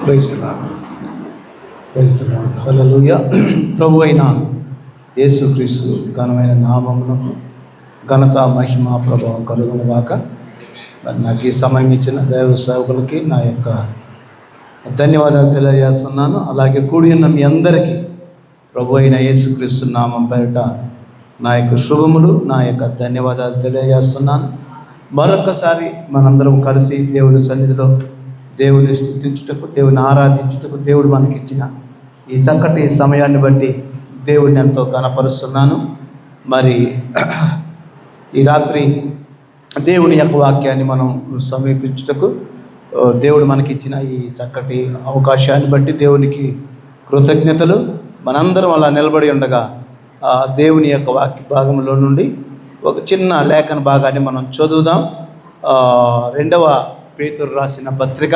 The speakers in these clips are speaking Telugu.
Praise the lord. Praise the lord. హల్లెలూయా. ప్రభు అయిన యేసుక్రీస్తు ఘనమైన నామమును ఘనత మహిమ ప్రభావం కలుగునుగాక. మరి నాకు ఈ సమయం ఇచ్చిన దైవ సేవకులకి నా యొక్క ధన్యవాదాలు తెలియజేస్తున్నాను. అలాగే కూడి ఉన్న మీ అందరికీ ప్రభు అయిన యేసుక్రీస్తు నామం పేరిట నా యొక్క శుభములు, నా యొక్క ధన్యవాదాలు తెలియజేస్తున్నాను. మరొకసారి మనందరం కలిసి దేవుడి సన్నిధిలో దేవుని స్తుతించుటకు, దేవుని ఆరాధించుటకు దేవుడు మనకిచ్చిన ఈ చక్కటి సమయాన్ని బట్టి దేవుడిని ఎంతో ఘనపరుస్తున్నాను. మరి ఈ రాత్రి దేవుని యొక్క వాక్యాన్ని మనం సమీపించుటకు దేవుడు మనకిచ్చిన ఈ చక్కటి అవకాశాన్ని బట్టి దేవునికి కృతజ్ఞతలు. మనందరం అలా నిలబడి ఉండగా దేవుని యొక్క వాక్య భాగంలో నుండి ఒక చిన్న లేఖన భాగాన్ని మనం చదువుదాం. 2వ పేతురు రాసిన పత్రిక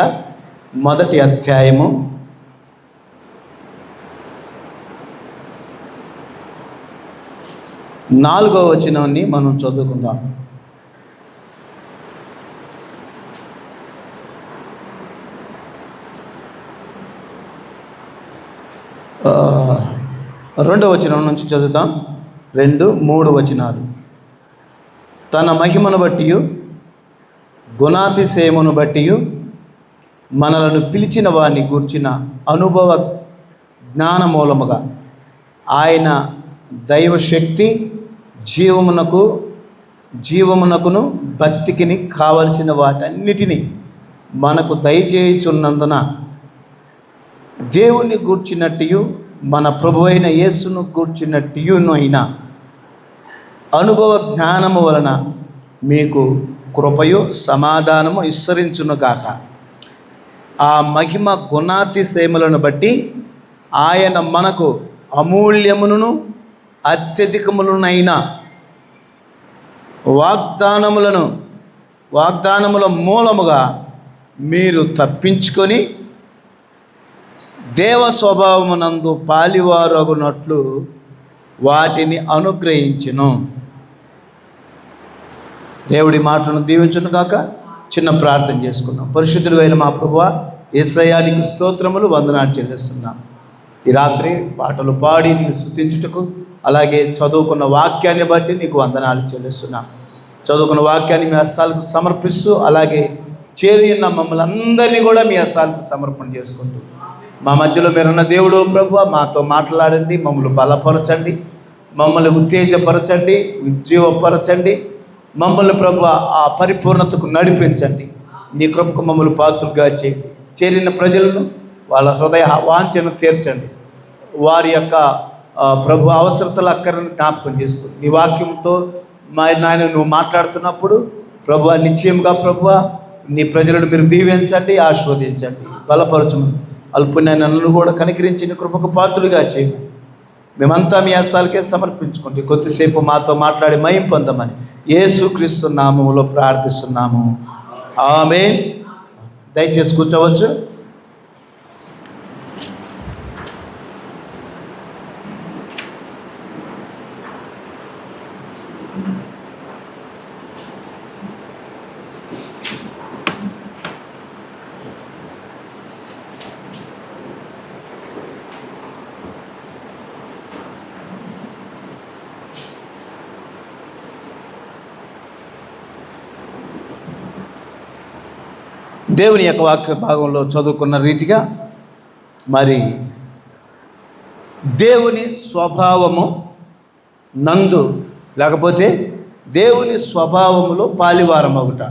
1వ అధ్యాయము 4వ వచనాన్ని మనం చదువుకుందాం. రెండవ వచనం నుంచి చదువుతాం. 2, 3 వచనాలు. తన మహిమను బట్టి గుణాతిశయమును బట్టి మనలను పిలిచిన వారిని గూర్చిన అనుభవ జ్ఞాన మూలముగా ఆయన దైవశక్తి జీవమునకును భక్తికిని కావలసిన వాటన్నిటినీ మనకు దయచేయుచున్నందున దేవుని గూర్చినట్టు మన ప్రభు అయిన యేసును గూర్చినట్టునైనా అనుభవ జ్ఞానము వలన మీకు కృపయు సమాధానము విస్తరించునుగాక. ఆ మహిమ గుణాతిశయములను బట్టి ఆయన మనకు అమూల్యమును అత్యధికములనైన వాగ్దానముల మూలముగా మీరు తప్పించుకొని దేవ స్వభావమునందు పాలివారగునట్లు వాటిని అనుగ్రహించును. దేవుడి మాటను దీవించును కాక. చిన్న ప్రార్థన చేసుకున్నాం. పరిశుద్ధుడు అయిన మా ప్రభువా, యేసయ్యానికి స్తోత్రములు, వందనాలు చెల్లిస్తున్నాం. ఈ రాత్రి పాటలు పాడి నిన్ను స్తుతించుటకు, అలాగే చదువుకున్న వాక్యాన్ని బట్టి నీకు వందనాలు చెల్లిస్తున్నాం. చదువుకున్న వాక్యాన్ని మీ హస్తాలకు సమర్పిస్తూ, అలాగే చేరి ఉన్న మమ్మల్ని అందరినీ కూడా మీ హస్తాలకు సమర్పణ చేసుకుంటూ, మా మధ్యలో మీరున్న దేవుడు ప్రభువా, మాతో మాట్లాడండి, మమ్మల్ని బలపరచండి, మమ్మల్ని ఉత్తేజపరచండి, ఉజ్జీవపరచండి, మమ్మల్ని ప్రభువా ఆ పరిపూర్ణతకు నడిపించండి. నీ కృపకు మమ్మల్ని పాత్రులుగా చేయండి. చేరిన ప్రజలను వాళ్ళ హృదయ వాంఛను తీర్చండి. వారి యొక్క ప్రభు అవసరతల అక్కరను జ్ఞాపకం చేసుకోండి. నీ వాక్యంతో నాయన నువ్వు మాట్లాడుతున్నప్పుడు ప్రభువా, నిశ్చయంగా ప్రభువా నీ ప్రజలను మీరు దీవించండి, ఆశీర్వదించండి, బలపరచమని అల్పునైన నన్ను కూడా కనికరించి నీ కృపకు పాత్రులుగా చేయండి. మేమంతా మీ హస్తాలకే సమర్పించుకోండి. కొద్దిసేపు మాతో మాట్లాడి మహిమ పొందమని యేసుక్రీస్తు నామములో ప్రార్థిస్తున్నాము. ఆమేన్. దయచేసి కూర్చోవచ్చు. దేవుని యొక్క వాక్య భాగంలో చదువుకున్న రీతిగా మరి దేవుని స్వభావము నందు, లేకపోతే దేవుని స్వభావములో పాలివారం ఒకట.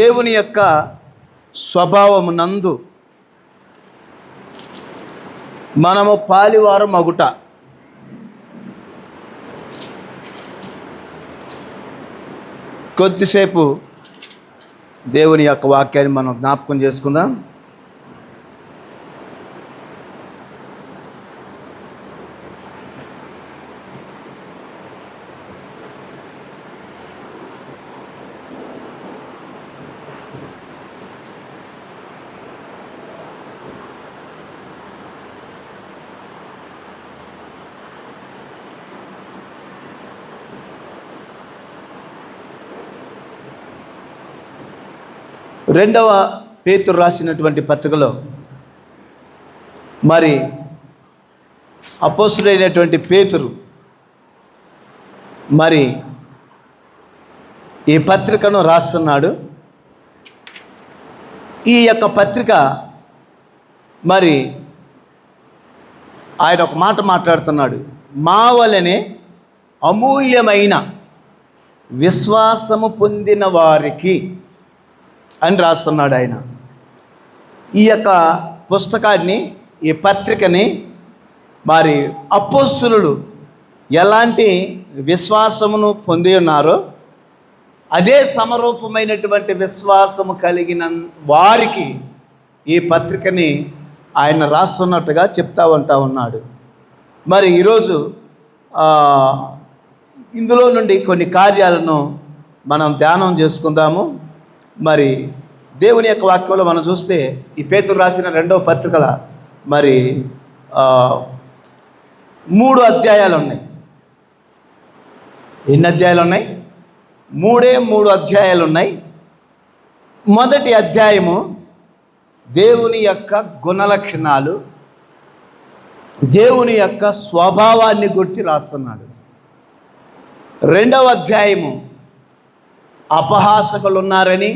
దేవుని యొక్క స్వభావము నందు మనము పాలివారం అగుట. కొద్దిసేపు దేవుని యొక్క వాక్యాన్ని మనం జ్ఞాపకం చేసుకుందాం. రెండవ పేతురు రాసినటువంటి పత్రికలో మరి అపోస్తుడైనటువంటి పేతురు మరి ఈ పత్రికను రాస్తున్నాడు. ఈ యొక్క పత్రిక మరి ఆయన ఒక మాట మాట్లాడుతున్నాడు. మా వలనే అమూల్యమైన విశ్వాసము పొందిన వారికి అని రాస్తున్నాడు ఆయన. ఈ యొక్క పుస్తకాన్ని, ఈ పత్రికని మరి అపోస్తులు ఎలాంటి విశ్వాసమును పొంది ఉన్నారో అదే సమరూపమైనటువంటి విశ్వాసము కలిగిన వారికి ఈ పత్రికని ఆయన రాస్తున్నట్టుగా చెప్తా ఉన్నాడు. మరి ఈరోజు ఇందులో నుండి కొన్ని కార్యాలను మనం ధ్యానం చేసుకుందాము. మరి దేవుని యొక్క వాక్యంలో మనం చూస్తే ఈ పేతురు రాసిన రెండవ పత్రికల మరి 3 అధ్యాయాలు ఉన్నాయి. ఎన్ని అధ్యాయాలు ఉన్నాయి? 3 అధ్యాయాలు ఉన్నాయి. మొదటి అధ్యాయము దేవుని యొక్క గుణలక్షణాలు, దేవుని యొక్క స్వభావాన్ని గురించి రాస్తున్నాడు. రెండవ అధ్యాయము అపహాసకులు ఉన్నారని,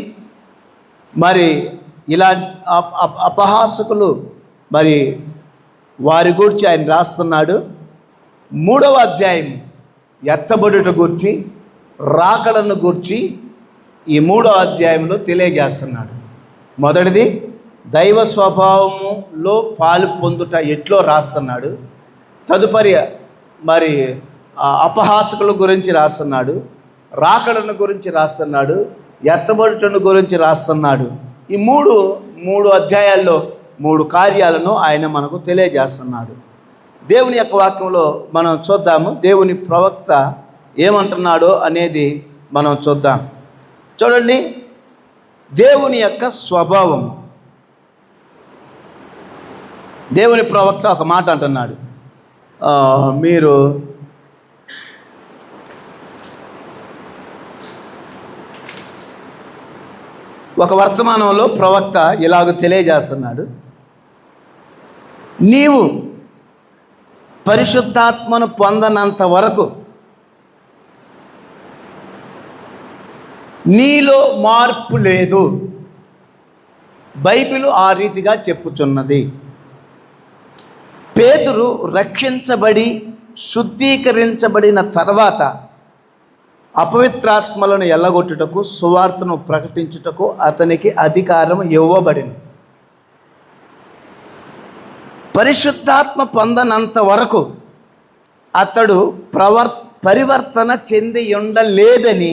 మరి ఇలా అపహాసకులు మరి వారి గురించి ఆయన రాస్తున్నాడు. 3వ అధ్యాయం ఎత్తబడుట గురించి, రాకడను గురించి ఈ 3వ అధ్యాయంలో తెలియజేస్తున్నాడు. మొదటిది దైవ స్వభావములో పాలు పొందుట ఎట్లో రాస్తున్నాడు. తదుపరి మరి అపహాసకుల గురించి రాస్తున్నాడు, రాకడను గురించి రాస్తున్నాడు, ఎత్తబడుటను గురించి రాస్తున్నాడు. ఈ మూడు అధ్యాయాల్లో 3 కార్యాలను ఆయన మనకు తెలియజేస్తున్నాడు. దేవుని యొక్క వాక్యంలో మనం చూద్దాము. దేవుని ప్రవక్త ఏమంటున్నాడో అనేది మనం చూద్దాం. చూడండి, దేవుని యొక్క స్వభావం. దేవుని ప్రవక్త ఒక మాట అంటున్నాడు. మీరు ఒక వర్తమానంలో ప్రవక్త ఇలాగ తెలియజేస్తున్నాడు. నీవు పరిశుద్ధాత్మను పొందనంత వరకు నీలో మార్పు లేదు. బైబిలు ఆ రీతిగా చెప్పుచున్నది. పేతురు రక్షించబడి శుద్ధీకరించబడిన తర్వాత అపవిత్రాత్మలను ఎల్లగొట్టుటకు, సువార్తను ప్రకటించుటకు అతనికి అధికారం ఇవ్వబడింది. పరిశుద్ధాత్మ పొందనంత వరకు అతడు పరివర్తన చెంది ఉండలేదని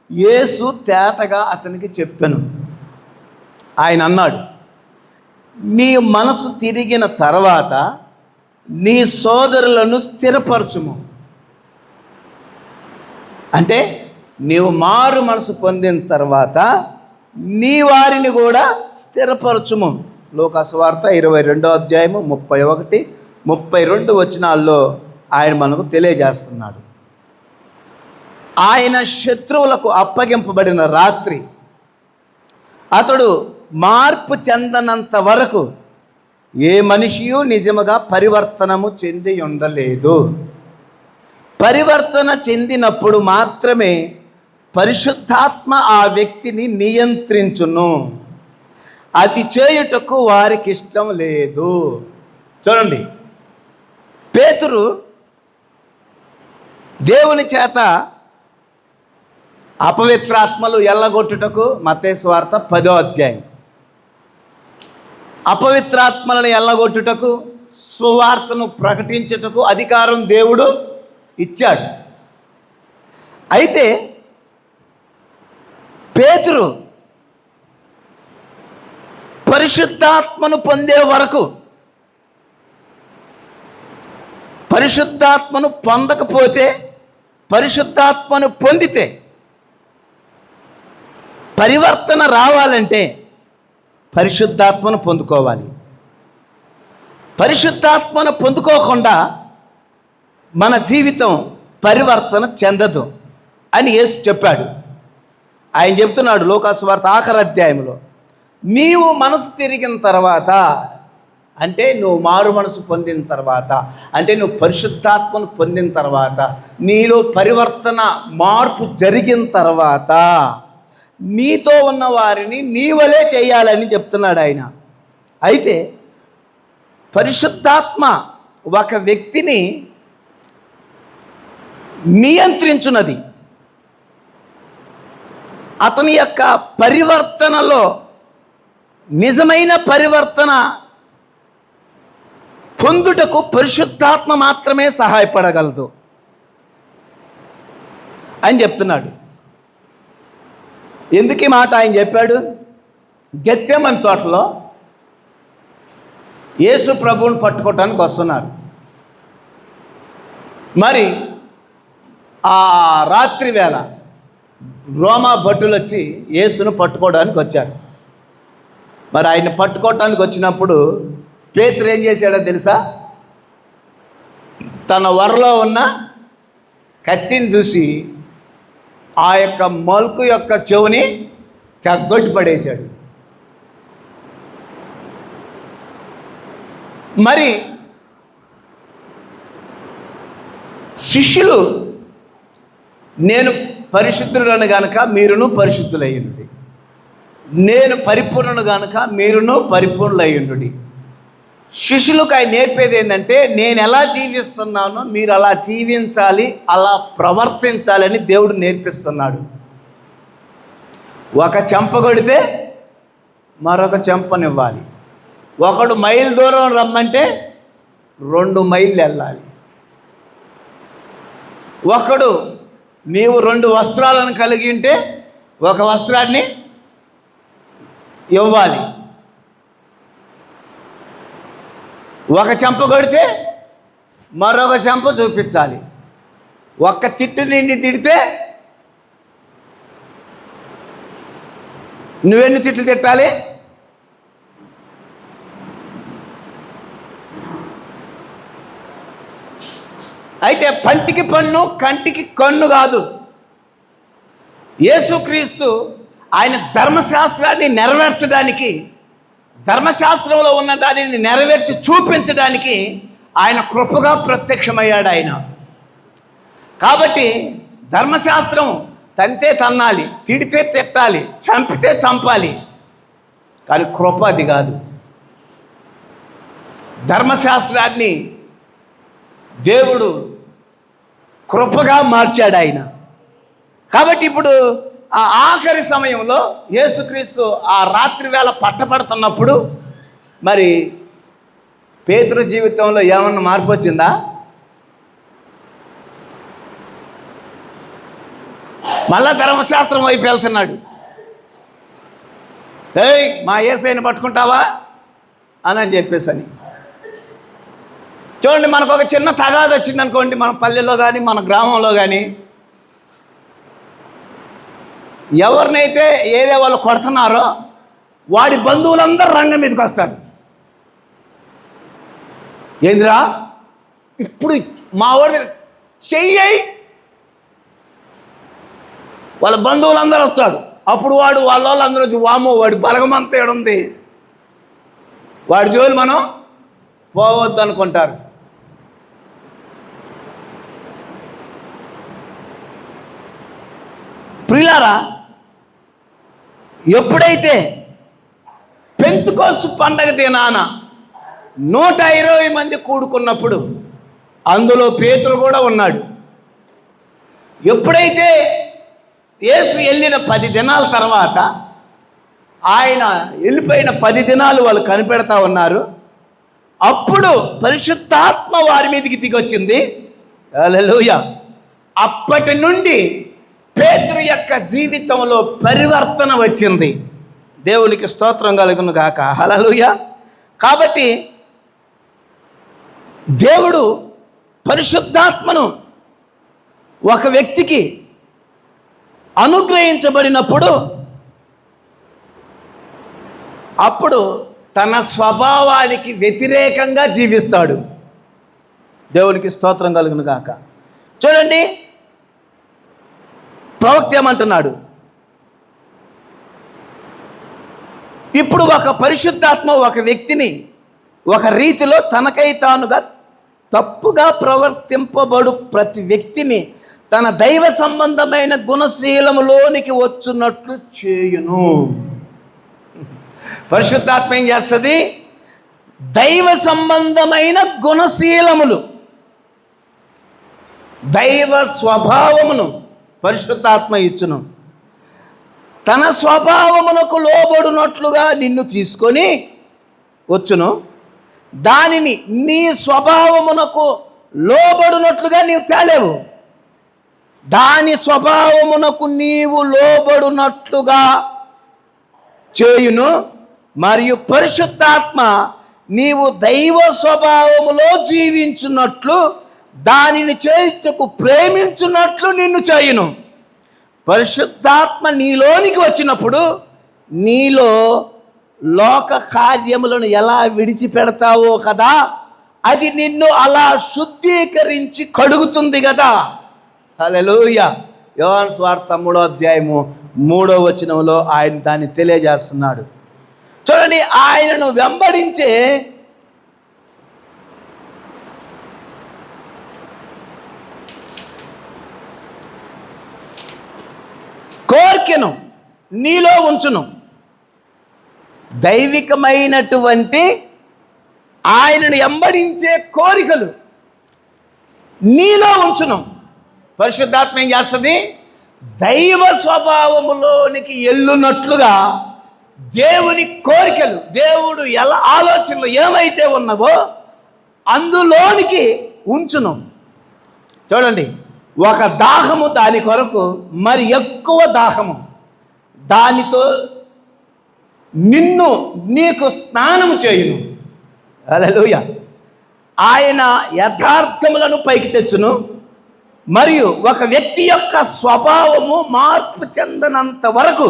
యేసు తేటగా అతనికి చెప్పాను. ఆయన అన్నాడు, నీ మనసు తిరిగిన తర్వాత నీ సోదరులను స్థిరపరచుము. అంటే నీవు మారు మనసు పొందిన తర్వాత నీ వారిని కూడా స్థిరపరచుము. లూకా సువార్త 22వ అధ్యాయము 31, 32 వచనాల్లో ఆయన మనకు తెలియజేస్తున్నాడు. ఆయన శత్రువులకు అప్పగింపబడిన రాత్రి అతడు మార్పు చెందనంత వరకు ఏ మనిషియు నిజముగా పరివర్తనము చెంది ఉండలేదు. పరివర్తన చెందినప్పుడు మాత్రమే పరిశుద్ధాత్మ ఆ వ్యక్తిని నియంత్రించును. అది చేయుటకు వారికి ఇష్టం లేదు. చూడండి, పేతురు దేవుని చేత అపవిత్రాత్మలు ఎల్లగొట్టుటకు, మత్తయి సువార్త 10వ అధ్యాయం, అపవిత్రాత్మలను ఎల్లగొట్టుటకు, సువార్తను ప్రకటించుటకు అధికారం దేవుడు ఇచ్చాడు. అయితే పేతురు పరిశుద్ధాత్మను పొందే వరకు, పరిశుద్ధాత్మను పొందకపోతే, పరిశుద్ధాత్మను పొందితే పరివర్తన రావాలంటే పరిశుద్ధాత్మను పొందుకోవాలి. పరిశుద్ధాత్మను పొందుకోకుండా మన జీవితం పరివర్తన చెందదు అని యేసు చెప్పాడు. ఆయన చెప్తున్నాడు లూకా సువార్త 6వ అధ్యాయంలో, నీవు మనసు తిరిగిన తర్వాత, అంటే నువ్వు మారు మనసు పొందిన తర్వాత, అంటే నువ్వు పరిశుద్ధాత్మను పొందిన తర్వాత, నీలో పరివర్తన మార్పు జరిగిన తర్వాత నీతో ఉన్న వారిని నీ వలే చేయాలని చెప్తున్నాడు ఆయన. అయితే పరిశుద్ధాత్మ ఒక వ్యక్తిని నియంత్రించున్నది. అతని యొక్క పరివర్తనలో నిజమైన పరివర్తన పొందుటకు పరిశుద్ధాత్మ మాత్రమే సహాయపడగలదు అని చెప్తున్నాడు. ఎందుకు ఈ మాట ఆయన చెప్పాడు? గెత్సేమని తోటలో యేసు ప్రభువుని పట్టుకోవటానికి వస్తున్నారు. మరి ఆ రాత్రి వేళ రోమా భటులు వచ్చి యేసును పట్టుకోవడానికి వచ్చారు. మరి ఆయన పట్టుకోవటానికి వచ్చినప్పుడు పేతురు ఏం చేశాడో తెలుసా? తన వరలో ఉన్న కత్తిని చూసి ఆ యొక్క మలుకు యొక్క చెవుని తగ్గొట్టి పడేశాడు. మరి శిష్యులు, నేను పరిశుద్ధులను గనుక మీరును పరిశుద్ధులయ్యుండి, నేను పరిపూర్ణను గనుక మీరును పరిపూర్ణులయ్యుండి. శిష్యులకు ఆయన నేర్పేది ఏంటంటే, నేను ఎలా జీవిస్తున్నానో మీరు అలా జీవించాలి, అలా ప్రవర్తించాలని దేవుడు నేర్పిస్తున్నాడు. ఒక చెంప కొడితే మరొక చెంపనివ్వాలి. ఒకడు మైలు దూరం రమ్మంటే 2 మైళ్ళు వెళ్ళాలి. ఒకడు నీవు 2 వస్త్రాలను కలిగి ఉంటే ఒక వస్త్రాన్ని ఇవ్వాలి. ఒక చెంప కొడితే మరొక చెంప చూపించాలి. ఒక్క తిట్టు నిన్ను తిడితే నువ్వెన్ని తిట్లు తిట్టాలి? అయితే పంటికి పన్ను కంటికి కన్ను కాదు. యేసుక్రీస్తు ఆయన ధర్మశాస్త్రాన్ని నెరవేర్చడానికి, ధర్మశాస్త్రంలో ఉన్న దానిని నెరవేర్చి చూపించడానికి ఆయన కృపగా ప్రత్యక్షమయ్యాడు ఆయన. కాబట్టి ధర్మశాస్త్రం తంతే తన్నాలి, తిడితే తిట్టాలి, చంపితే చంపాలి, కానీ కృప అది కాదు. ధర్మశాస్త్రాన్ని దేవుడు కృపగా మార్చాడు ఆయన. కాబట్టి ఇప్పుడు ఆ ఆఖరి సమయంలో యేసుక్రీస్తు ఆ రాత్రి వేళ పట్టబడుతున్నప్పుడు మరి పేతురు జీవితంలో ఏమన్నా మార్పు వచ్చిందా? మళ్ళా ధర్మశాస్త్రం వైపు వెళ్తున్నాడు. ఏయ్, మా యేసయ్యని పట్టుకుంటావా అని చెప్పేసని. చూడండి, మనకు ఒక చిన్న తగాదు వచ్చింది అనుకోండి, మన పల్లెలో కానీ మన గ్రామంలో కానీ, ఎవరినైతే ఏరియా వాళ్ళు కొడుతున్నారో వాడి బంధువులందరూ రంగం మీదకి వస్తారు. ఏందిరా ఇప్పుడు మా వాడిని చెయ్యి, వాళ్ళ బంధువులందరూ వస్తారు. అప్పుడు వాడు వాళ్ళందరూ వచ్చి, వామో వాడి బలగమంతా ఏడుంది, వాడి జోలు మనం పోవద్దు అనుకుంటారు. ప్రియులారా, ఎప్పుడైతే పెంతెకోస్తు పండగ దినాన 120 మంది కూడుకున్నప్పుడు అందులో పేతురు కూడా ఉన్నాడు. ఎప్పుడైతే యేసు వెళ్ళిన 10 దినాల తర్వాత, ఆయన వెళ్ళిపోయిన 10 దినాలు వాళ్ళు కనిపెడతా ఉన్నారు. అప్పుడు పరిశుద్ధాత్మ వారి మీదకి దిగొచ్చింది. హల్లెలూయా. అప్పటి నుండి పేతురు యొక్క జీవితంలో పరివర్తన వచ్చింది. దేవునికి స్తోత్రం కలుగును గాక. హల్లెలూయా. కాబట్టి దేవుడు పరిశుద్ధాత్మను ఒక వ్యక్తికి అనుగ్రహించబడినప్పుడు అప్పుడు తన స్వభావానికి వ్యతిరేకంగా జీవిస్తాడు. దేవునికి స్తోత్రం కలుగును గాక. చూడండి, ప్రవక్త ఏమంటున్నాడు? ఇప్పుడు ఒక పరిశుద్ధాత్మ ఒక వ్యక్తిని ఒక రీతిలో తనకై తానుగా తప్పుగా ప్రవర్తింపబడు ప్రతి వ్యక్తిని తన దైవ సంబంధమైన గుణశీలములోనికి వచ్చున్నట్లు చేయును. పరిశుద్ధాత్మ ఏం చేస్తుంది? దైవ సంబంధమైన గుణశీలములు, దైవ స్వభావమును పరిశుద్ధాత్మ ఇచ్చును. తన స్వభావమునకు లోబడినట్లుగా నిన్ను తీసుకొని వచ్చును. దానిని నీ స్వభావమునకు లోబడినట్లుగా నీవు తేలేవు. దాని స్వభావమునకు నీవు లోబడినట్లుగా చేయును. మరియు పరిశుద్ధాత్మ నీవు దైవ స్వభావములో జీవించున్నట్లు, దానిని చేయుటకు ప్రేమించున్నట్లు నిన్ను చేయును. పరిశుద్ధాత్మ నీలోనికి వచ్చినప్పుడు నీలో లోక కార్యములను ఎలా విడిచిపెడతావో కదా, అది నిన్ను అలా శుద్ధీకరించి కడుగుతుంది కదా. హల్లెలూయా. యోహాను సువార్త 3వ అధ్యాయము 3వ వచనంలో ఆయన దాన్ని తెలియజేస్తున్నాడు. చూడండి, ఆయనను వెంబడించే కోరికను నీలో ఉంచును. దైవికమైనటువంటి ఆయనను వెంబడించే కోరికలు నీలో ఉంచును. పరిశుద్ధాత్మ ఏం చేస్తుంది? దైవ స్వభావములోనికి ఎల్లునట్లుగా దేవుని కోరికలు, దేవుడు ఎలా ఆలోచనలు ఏమైతే ఉన్నవో అందులోనికి ఉంచును. చూడండి, ఒక దాహము దాని కొరకు, మరి ఎక్కువ దాహము దానితో నీకు స్నానము చేయును. హల్లెలూయా. ఆయన యథార్థములను పైకి తెచ్చును. మరియు ఒక వ్యక్తి యొక్క స్వభావము మార్పు చెందనంత వరకు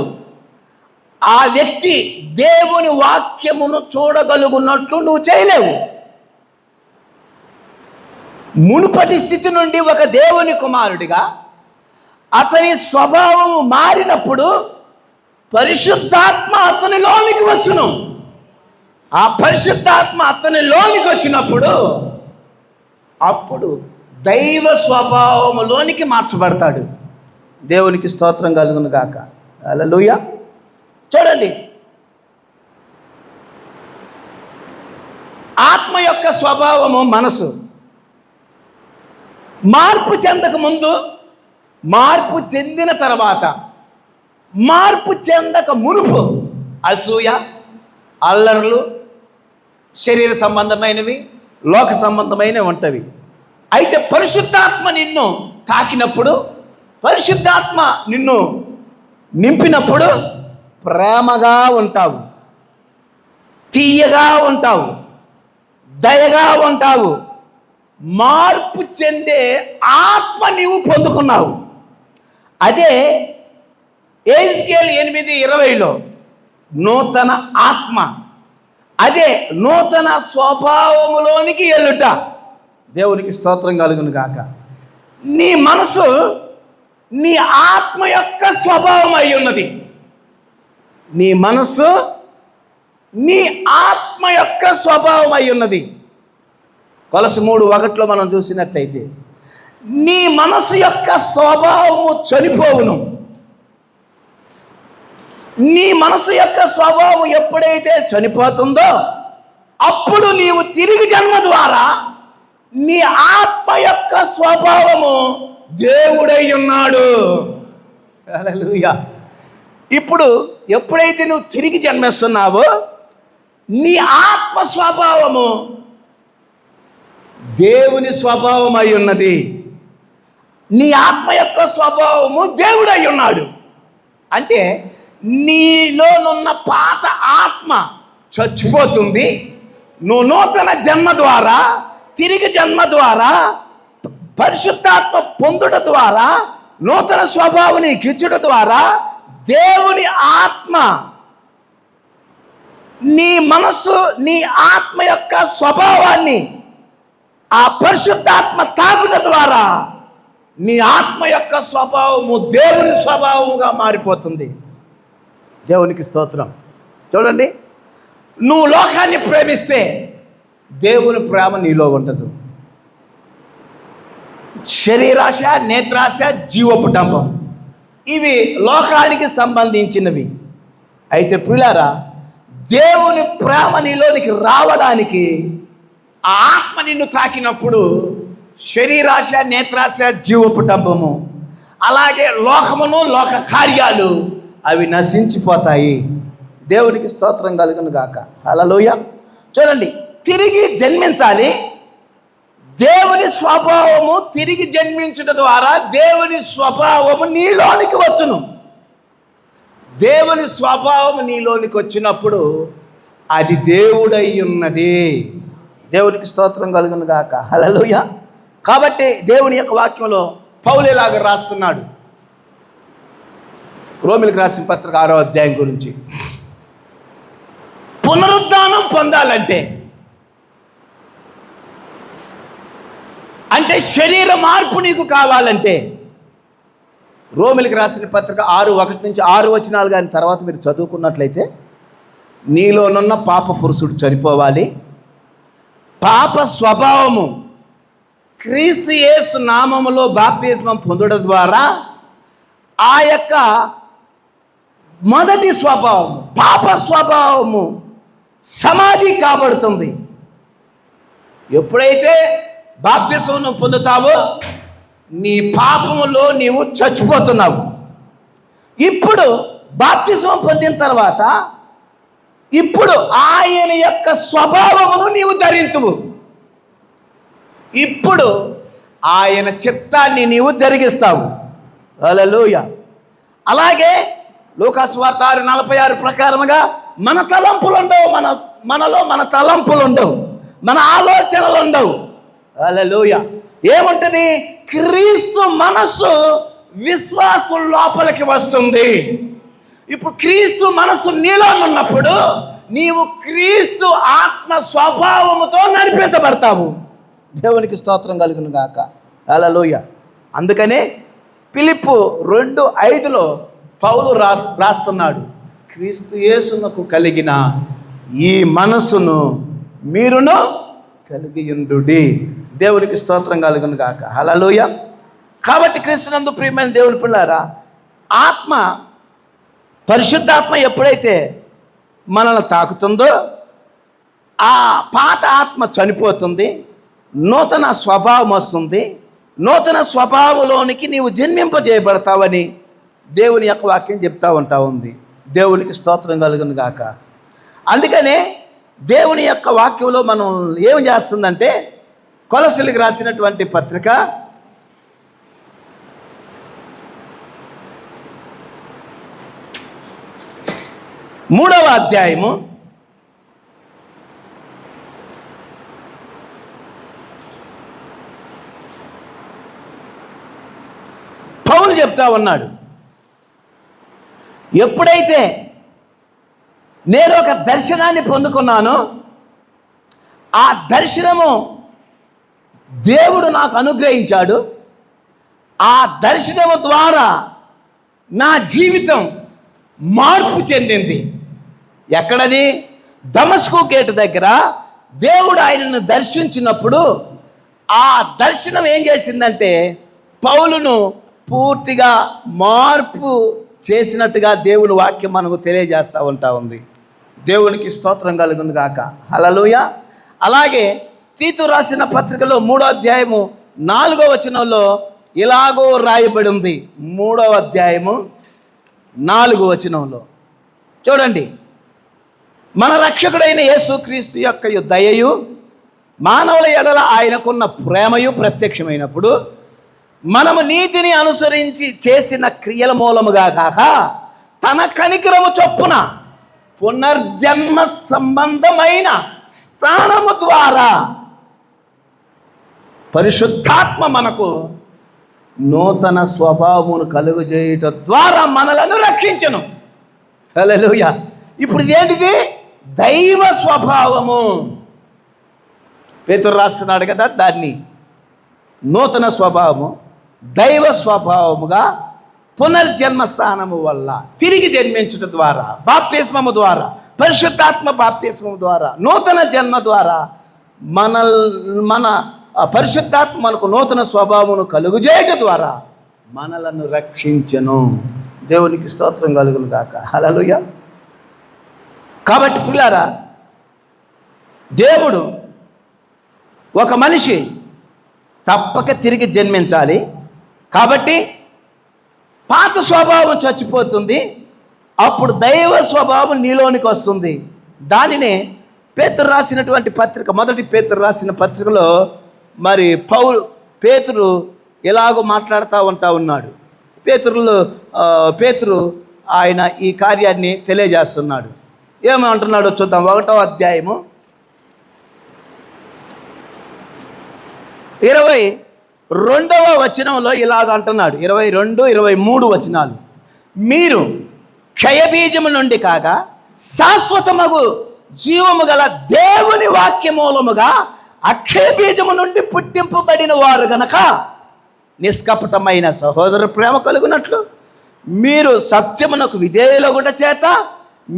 ఆ వ్యక్తి దేవుని వాక్యమును చూడగలుగున్నట్లు నువ్వు చేయలేవు. మునుపటి స్థితి నుండి ఒక దేవుని కుమారుడిగా అతని స్వభావము మారినప్పుడు పరిశుద్ధాత్మ అతనిలోనికి వచ్చును. ఆ పరిశుద్ధాత్మ అతనిలోనికి వచ్చినప్పుడు అప్పుడు దైవ స్వభావములోనికి మార్చబడతాడు. దేవునికి స్తోత్రం కలుగును గాక. హల్లెలూయా. చూడండి, ఆత్మ యొక్క స్వభావము మనసు. మార్పు చెందక ముందు, మార్పు చెందిన తర్వాత, మార్పు చెందక మునుపు అసూయ, అల్లర్లు, శరీర సంబంధమైనవి, లోక సంబంధమైనవి ఉంటవి. అయితే పరిశుద్ధాత్మ నిన్ను తాకినప్పుడు, పరిశుద్ధాత్మ నిన్ను నింపినప్పుడు ప్రేమగా ఉంటావు, తీయగా ఉంటావు, దయగా ఉంటావు. మార్పు చెందే ఆత్మ నీవు పొందుకున్నావు. అదే ఎహెజ్కేలు 8:20లో నూతన ఆత్మ, అదే నూతన స్వభావములోనికి ఎల్లుట. దేవునికి స్తోత్రం కలుగును గాక. నీ మనసు నీ ఆత్మ యొక్క స్వభావం అయి ఉన్నది. నీ మనసు నీ ఆత్మ యొక్క స్వభావం అయి ఉన్నది. కొలసి 3:1 మనం చూసినట్లయితే నీ మనసు యొక్క స్వభావము చనిపోవును. నీ మనసు యొక్క స్వభావం ఎప్పుడైతే చనిపోతుందో అప్పుడు నీవు తిరిగి జన్మ ద్వారా నీ ఆత్మ యొక్క స్వభావము దేవుడై ఉన్నాడు. హల్లెలూయా. ఇప్పుడు ఎప్పుడైతే నువ్వు తిరిగి జన్మిస్తున్నావో నీ ఆత్మ స్వభావము దేవుని స్వభావం అయి ఉన్నది. నీ ఆత్మ యొక్క స్వభావము దేవుడై ఉన్నాడు. అంటే నీలోనున్న పాత ఆత్మ చచ్చిపోతుంది. నువ్వు నూతన జన్మ ద్వారా, తిరిగి జన్మ ద్వారా, పరిశుద్ధాత్మ పొందుట ద్వారా, నూతన స్వభావం నీకిచ్చుట ద్వారా దేవుని ఆత్మ నీ మనసు, నీ ఆత్మ యొక్క స్వభావాన్ని ఆ పరిశుద్ధాత్మ తాకుట ద్వారా నీ ఆత్మ యొక్క స్వభావము దేవుని స్వభావముగా మారిపోతుంది. దేవునికి స్తోత్రం. చూడండి, నువ్వు లోకాన్ని ప్రేమిస్తే దేవుని ప్రేమ నీలో ఉండదు. శరీరాశ, నేత్రాశ, జీవపు డంబం ఇవి లోకానికి సంబంధించినవి. అయితే ప్రియులారా, దేవుని ప్రేమ నీలోనికి రావడానికి ఆ ఆత్మ నిన్ను తాకినప్పుడు శరీరాశ, నేత్రాశ, జీవపు డంబము, అలాగే లోకమును, లోక కార్యాలు అవి నశించిపోతాయి. దేవునికి స్తోత్రం కలుగును గాక. హల్లెలూయా. చూడండి, తిరిగి జన్మించాలి. దేవుని స్వభావము తిరిగి జన్మించుట ద్వారా దేవుని స్వభావము నీలోనికి వచ్చును. దేవుని స్వభావము నీలోనికి వచ్చినప్పుడు అది దేవుడై ఉన్నది. దేవునికి స్తోత్రం కలుగును గాక. హల్లెలూయా. కాబట్టి దేవుని యొక్క వాక్యంలో పౌలు ఇలాగ రాస్తున్నాడు, రోమిలకు రాసిన పత్రిక 6వ అధ్యాయం గురించి. పునరుద్ధానం పొందాలంటే, అంటే శరీర మార్పు నీకు కావాలంటే, రోమిలకు రాసిన పత్రిక 6:1 నుంచి 6 వచనాలు కానీ తర్వాత మీరు చదువుకున్నట్లయితే, నీలోనున్న పాప పురుషుడు చనిపోవాలి. పాప స్వభావము క్రీస్తు యేసు నామములో బాప్తిస్మం పొందడం ద్వారా ఆ యొక్క మొదటి స్వభావము, పాప స్వభావము సమాధి కాబడుతుంది. ఎప్పుడైతే బాప్తిస్మం పొందుతావో నీ పాపములో నీవు చచ్చిపోతున్నావు. ఇప్పుడు బాప్తిస్మం పొందిన తర్వాత ఇప్పుడు ఆయన యొక్క స్వభావమును నీవు ధరింతువు. ఇప్పుడు ఆయన చిత్తాన్ని నీవు జరిగిస్తావు. హల్లెలూయా. అలాగే లూకాసు వార్త 6:46 ప్రకారముగా మన తలంపులు ఉండవు, మనలో మన తలంపులు ఉండవు, మన ఆలోచనలు ఉండవు. హల్లెలూయా. ఏముంటుంది? క్రీస్తు మనస్సు విశ్వాసం లోపలికి వస్తుంది. ఇప్పుడు క్రీస్తు మనస్సు నీలో ఉన్నప్పుడు నీవు క్రీస్తు ఆత్మ స్వభావముతో నడిపించబడతావు. దేవునికి స్తోత్రం కలుగును గాక. హల్లెలూయా. అందుకనే ఫిలిప్పు 2:5 పౌలు రాస్తున్నాడు, క్రీస్తు యేసునకు కలిగిన ఈ మనసును మీరును కలిగి ఉండుడి. దేవునికి స్తోత్రం కలుగును గాక. హల్లెలూయా. కాబట్టి క్రీస్తునందు ప్రియమైన దేవుని పిల్లారా, ఆత్మ, పరిశుద్ధాత్మ ఎప్పుడైతే మనల్ని తాకుతుందో ఆ పాత ఆత్మ చనిపోతుంది, నూతన స్వభావం వస్తుంది. నూతన స్వభావంలోనికి నీవు జన్మింపజేయబడతావని దేవుని యొక్క వాక్యం చెప్తా ఉంటా ఉంది. దేవునికి స్తోత్రం కలుగును గాక. అందుకనే దేవుని యొక్క వాక్యంలో మనం ఏం చేస్తుందంటే, కొలసీలకు రాసినటువంటి పత్రిక 3వ అధ్యాయము 'పౌలు చెప్తా ఉన్నాడు, ఎప్పుడైతే నేను ఒక దర్శనాన్ని పొందుకున్నానో ఆ దర్శనము దేవుడు నాకు అనుగ్రహించాడు. ఆ దర్శనము ద్వారా నా జీవితం మార్పు చెందింది. ఎక్కడది? దమస్కు గేటు దగ్గర దేవుడు ఆయనను దర్శించినప్పుడు ఆ దర్శనం ఏం చేసిందంటే పౌలును పూర్తిగా మార్పు చేసినట్టుగా దేవుని వాక్యం మనకు తెలియజేస్తూ ఉంటా ఉంది. దేవునికి స్తోత్రం కలుగును గాక. హల్లెలూయా. అలాగే తీతు రాసిన పత్రికలో 3వ అధ్యాయము 4వ వచనంలో ఇలాగో రాయబడి ఉంది. 3వ అధ్యాయము 4వ వచనంలో చూడండి, మన రక్షకుడైన యేసుక్రీస్తు యొక్క దయయు మానవుల ఎడల ఆయనకున్న ప్రేమయు ప్రత్యక్షమైనప్పుడు మనము నీతిని అనుసరించి చేసిన క్రియల మూలముగా కాక తన కనికరము చొప్పున పునర్జన్మ సంబంధమైన స్థానము ద్వారా పరిశుద్ధాత్మ మనకు నూతన స్వభావమును కలుగజేయటం ద్వారా మనలను రక్షించును. హల్లెలూయా. ఇప్పుడు ఇదేంటిది? దైవ స్వభావము. పేతురు రాస్తున్నాడు కదా, దాన్ని నూతన స్వభావము, దైవ స్వభావముగా పునర్జన్మ స్థానము వల్ల, తిరిగి జన్మించుట ద్వారా, బాప్తిస్మము ద్వారా, పరిశుద్ధాత్మ బాప్తిస్మము ద్వారా, నూతన జన్మ ద్వారా మన పరిశుద్ధాత్మ మనకు నూతన స్వభావమును కలుగుజేయట ద్వారా మనలను రక్షించెను. దేవునికి స్తోత్రం కలుగును గాక. హల్లెలూయా. కాబట్టి పిల్లారా, దేవుడు ఒక మనిషి తప్పక తిరిగి జన్మించాలి. కాబట్టి పాత స్వభావం చచ్చిపోతుంది, అప్పుడు దైవ స్వభావం నీలోనికి వస్తుంది. దానినే పేతురు రాసినటువంటి పత్రిక, మొదటి పేతురు రాసిన పత్రికలో మరి పేతురు ఎలాగో మాట్లాడుతూ ఉన్నాడు. పేతురు ఆయన ఈ కార్యాన్ని తెలియజేస్తున్నాడు. ఏమంటున్నాడో చూద్దాం. 1వ అధ్యాయము 22వ వచనంలో ఇలాగ అంటున్నాడు. 22, 23 వచనాలు. మీరు క్షయబీజము నుండి కాగా శాశ్వతమగు జీవము గల దేవుని వాక్య మూలముగా అక్షయ బీజము నుండి పుట్టింపబడిన వారు గనక నిష్కపటమైన సహోదర ప్రేమ కలుగునట్లు మీరు సత్యమునకు విధేయులగుట చేత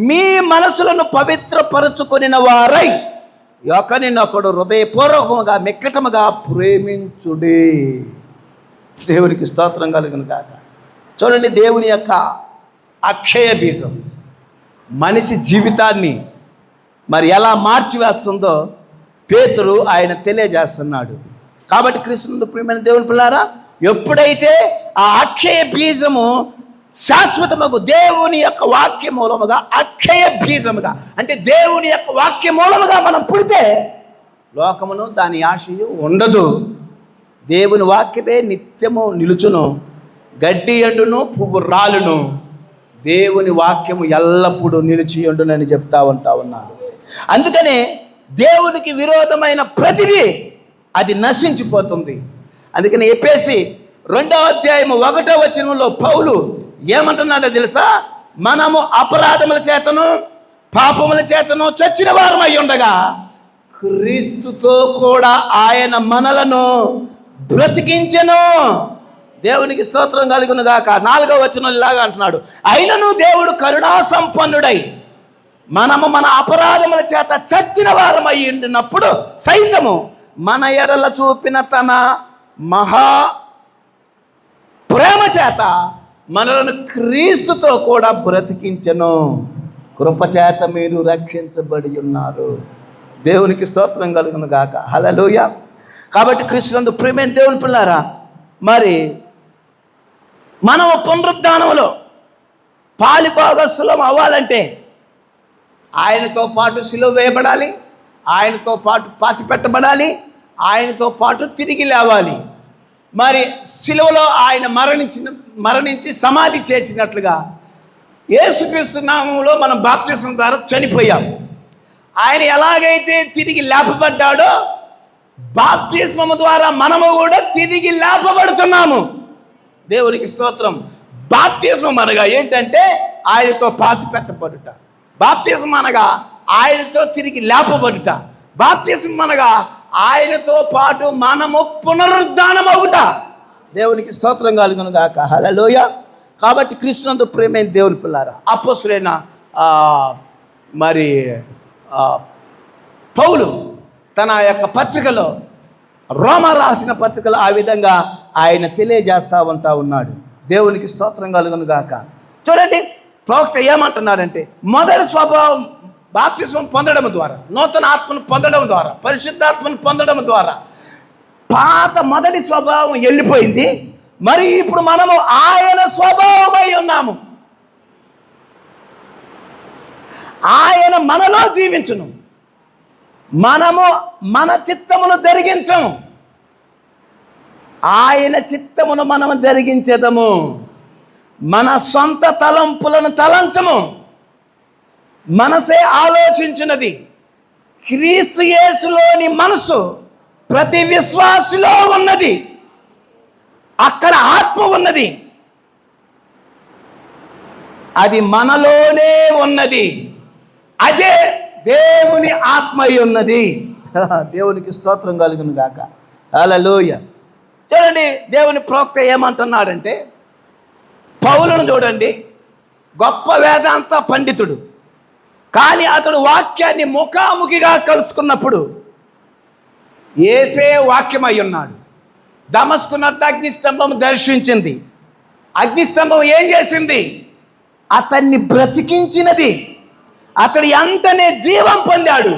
మీ మనసులను పవిత్రపరచుకొనిన వారై ఒకరినొకడు హృదయపూర్వకముగా మిక్కటముగా ప్రేమించుడి. దేవునికి స్తోత్రం కలుగును గాక. చూడండి, దేవుని యొక్క అక్షయ బీజం మనిషి జీవితాన్ని మరి ఎలా మార్చివేస్తుందో పేతురు ఆయన తెలియజేస్తున్నాడు. కాబట్టి క్రీస్తునందు ప్రియమైన దేవుని పిల్లారా, ఎప్పుడైతే ఆ అక్షయ బీజము శాశ్వతముగు దేవుని యొక్క వాక్య మూలముగా, అక్షయ బీజముగా అంటే దేవుని యొక్క వాక్య మూలముగా మనం పుడితే లోకమును దాని ఆశయు ఉండదు. దేవుని వాక్యమే నిత్యము నిలుచును, గడ్డి ఎండును పువ్వు రాలును, దేవుని వాక్యము ఎల్లప్పుడూ నిలిచి ఉండునని చెప్తా ఉన్నాడు. అందుకనే దేవునికి విరోధమైన ప్రతిదీ అది నశించిపోతుంది. అందుకని ఎఫెసీ 2వ అధ్యాయము 1వ వచనంలో పౌలు ఏమంటున్నాడో తెలుసా? మనము అపరాధముల చేతను పాపముల చేతను చచ్చిన వారమై ఉండగా క్రీస్తుతో కూడా ఆయన మనలను బ్రతికించెను. దేవునికి స్తోత్రం కలుగును గాక. 4వ వచనం ఇలాగా అంటున్నాడు, అయినను దేవుడు కరుణా సంపన్నుడై మనము మన అపరాధముల చేత చచ్చిన వారమై ఉండినప్పుడు సైతము మన ఎడల చూపిన తన మహా ప్రేమ చేత మనలను క్రీస్తుతో కూడా బ్రతికించెను. కృపచేత మీరు రక్షించబడి ఉన్నారు. దేవునికి స్తోత్రం కలుగును గాక. హల్లెలూయా. కాబట్టి క్రీస్తునందు ప్రియమైన దేవుని పిల్లారా, మరి మనము పునరుద్ధానములో పాలిభాగస్థులం అవ్వాలంటే ఆయనతో పాటు సిలువ వేయబడాలి, ఆయనతో పాటు పాతి పెట్టబడాలి, ఆయనతో పాటు తిరిగి లేవాలి. మరి సిలువలో ఆయన మరణించి సమాధి చేసినట్లుగా యేసుక్రీస్తు నామములో మనం బాప్తిస్మం ద్వారా చనిపోయాం. ఆయన ఎలాగైతే తిరిగి లేపబడ్డాడో బాప్తిస్మము ద్వారా మనము కూడా తిరిగి లేపబడుతున్నాము. దేవునికి స్తోత్రం. బాప్తిస్మం అనగా ఏంటంటే ఆయనతో పాతి పెట్టబడుట, బాప్తిస్మం అనగా ఆయనతో తిరిగి లేపబడుట, బాప్తిస్మం అనగా ఆయనతో పాటు మనము పునరుద్ధానమవుట. దేవునికి స్తోత్రం కలుగును గాక. హల్లెలూయా. కాబట్టి క్రీస్తునందు ప్రియమైన దేవుని పిల్లారా, అపోస్తలుడైన మరి పౌలు తన యొక్క పత్రికలో, రోమా రాసిన పత్రికలో ఆ విధంగా ఆయన తెలియజేస్తూ ఉన్నాడు. దేవునికి స్తోత్రం కలుగును గాక. చూడండి, ప్రవక్త ఏమంటున్నాడంటే మొదటి స్వభావం బాప్తిస్మం పొందడం ద్వారా, నూతన ఆత్మను పొందడం ద్వారా, పరిశుద్ధాత్మను పొందడం ద్వారా పాత మొదటి స్వభావం వెళ్ళిపోయింది. మరి ఇప్పుడు మనము ఆయన స్వభావమై ఉన్నాము. ఆయన మనలో జీవించును, మనము మన చిత్తమును జరిగించము, ఆయన చిత్తమును మనము జరిగించేదము. మన సొంత తలంపులను తలంచము. మనసే ఆలోచించినది. క్రీస్తు యేసులోని మనసు ప్రతి విశ్వాసిలో ఉన్నది. అక్కడ ఆత్మ ఉన్నది, అది మనలోనే ఉన్నది. అదే దేవుని ఆత్మ ఉన్నది. దేవునికి స్తోత్రం కలుగును గాక. హల్లెలూయా. చూడండి, దేవుని ప్రవక్త ఏమంటున్నాడంటే పౌలును చూడండి, గొప్ప వేదాంత పండితుడు, కానీ అతడు వాక్యాన్ని ముఖాముఖిగా కలుసుకున్నప్పుడు యేసే వాక్యమై ఉన్నాడు. దమస్కునద్ద అగ్నిస్తంభం దర్శించింది. అగ్నిస్తంభం ఏం చేసింది? అతన్ని బ్రతికించినది. అతడు ఎంతనే జీవం పొందాడు.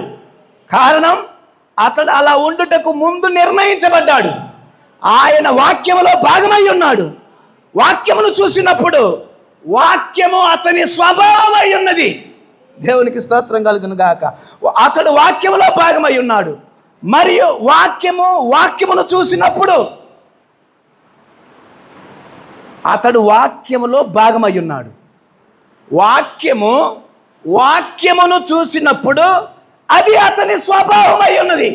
కారణం, అతడు అలా ఉండుటకు ముందు నిర్ణయించబడ్డాడు. ఆయన వాక్యములో భాగమై ఉన్నాడు. వాక్యమును చూసినప్పుడు వాక్యము అతని స్వభావమై ఉన్నది. దేవునికి స్తోత్రం కలుగును గాక. అతడు వాక్యములో భాగమై ఉన్నాడు. మరియు వాక్యమును చూసినప్పుడు అతడు వాక్యములో భాగమై ఉన్నాడు. వాక్యమును చూసినప్పుడు అది అతని స్వభావమై ఉన్నది.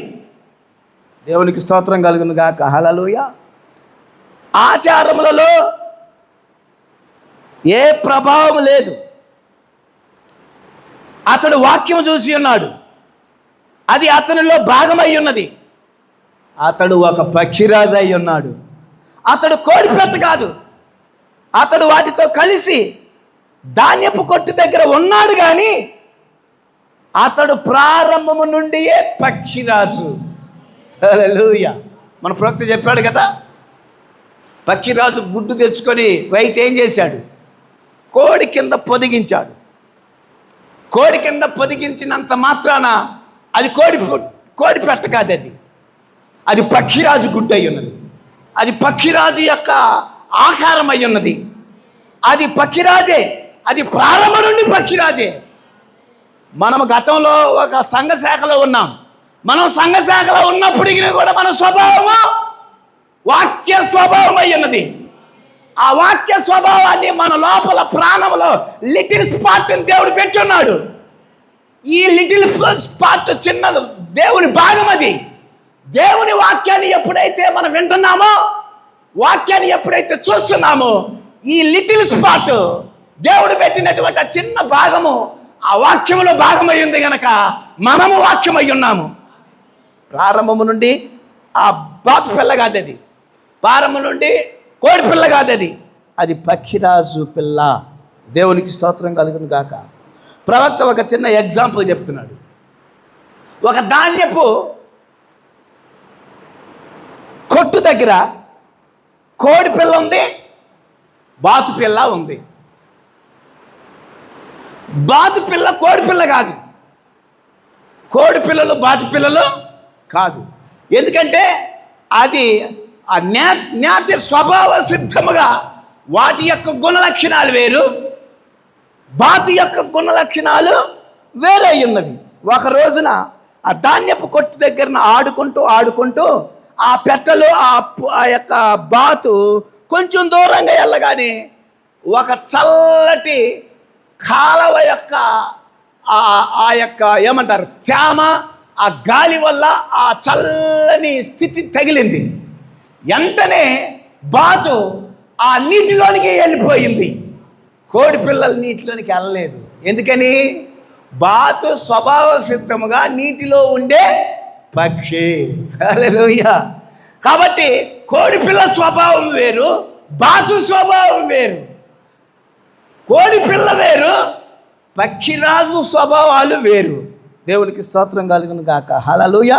దేవునికి స్తోత్రం కలుగును గాక. హల్లెలూయా. ఆచారములలో ఏ ప్రభావం లేదు. అతడు వాక్యము చూసి ఉన్నాడు, అది అతనిలో భాగమై ఉన్నది. అతడు ఒక పక్షిరాజు అయి ఉన్నాడు. అతడు కోడిపెట్ట కాదు. అతడు వాటితో కలిసి ధాన్యపు కొట్టు దగ్గర ఉన్నాడు, కానీ అతడు ప్రారంభము నుండియే పక్షిరాజు. హల్లెలూయా. మన ప్రవక్త చెప్పాడు కదా, పక్షిరాజు గుడ్డు తెచ్చుకొని రైతు ఏం చేశాడు? కోడి కింద పొదిగించాడు. కోడి కింద పొదిగించినంత మాత్రాన అది కోడి పెట్ట కాదు, అది పక్షిరాజు గుడ్డు అయి ఉన్నది. అది పక్షిరాజు యొక్క ఆకారం అయి ఉన్నది. అది పక్షిరాజే. అది ప్రారంభం నుండి పక్షిరాజే. మనము గతంలో ఒక సంఘ శాఖలో ఉన్నాం. మనం సంఘ శాఖలో ఉన్నప్పటికీ కూడా మన స్వభావము వాక్య స్వభావం అయి ఉన్నది. ఆ వాక్య స్వభావాన్ని మన లోపల ప్రాణంలో లిటిల్ స్పాట్ అని దేవుడు పెట్టున్నాడు. ఈ లిటిల్ స్పాట్ చిన్నది, దేవుని భాగం. అది దేవుని వాక్యాన్ని ఎప్పుడైతే మనం వింటున్నామో, వాక్యాన్ని ఎప్పుడైతే చూస్తున్నామో, ఈ లిటిల్ స్పాట్ దేవుడు పెట్టినటువంటి ఆ చిన్న భాగము ఆ వాక్యములో భాగమై ఉంది గనక మనము వాక్యమై ఉన్నాము. ప్రారంభము నుండి ఆ బాతు పిల్ల కాదు, అది ప్రారంభం నుండి కోడి పిల్ల కాదు, అది పక్షిరాజు పిల్ల. దేవునికి స్తోత్రం కలుగును గాక. ప్రవక్త ఒక చిన్న ఎగ్జాంపుల్ చెప్తున్నాడు. ఒక ధాన్యపు కొట్టు దగ్గర కోడి పిల్ల ఉంది, బాతు పిల్ల ఉంది. బాతు పిల్ల కోడి పిల్ల కాదు, కోడి పిల్లలు బాతు పిల్లలు కాదు. ఎందుకంటే అది ఆ నేచర్ స్వభావ సిద్ధముగా వాటి యొక్క గుణలక్షణాలు వేరు, బాతు యొక్క గుణలక్షణాలు వేరే ఉన్నవి. ఒక రోజున ఆ ధాన్యపు కొట్టు దగ్గర ఆడుకుంటూ ఆ పెట్టలు ఆ యొక్క బాతు కొంచెం దూరంగా వెళ్ళగానే ఒక చల్లటి కాలవ యొక్క ఆ యొక్క ఏమంటారు తేమ, ఆ గాలి వల్ల ఆ చల్లని స్థితి తగిలింది. వెంటనే బాతు ఆ నీటిలోనికి వెళ్ళిపోయింది. కోడి పిల్లలు నీటిలోనికి వెళ్ళలేదు. ఎందుకని? బాతు స్వభావ సిద్ధముగా నీటిలో ఉండే పక్షి. హల్లెలూయా. కాబట్టి కోడి పిల్ల స్వభావం వేరు, బాతు స్వభావం వేరు. కోడి పిల్ల వేరు, పక్షిరాజు స్వభావాలు వేరు. దేవునికి స్తోత్రం కలుగును గాక. హల్లెలూయా.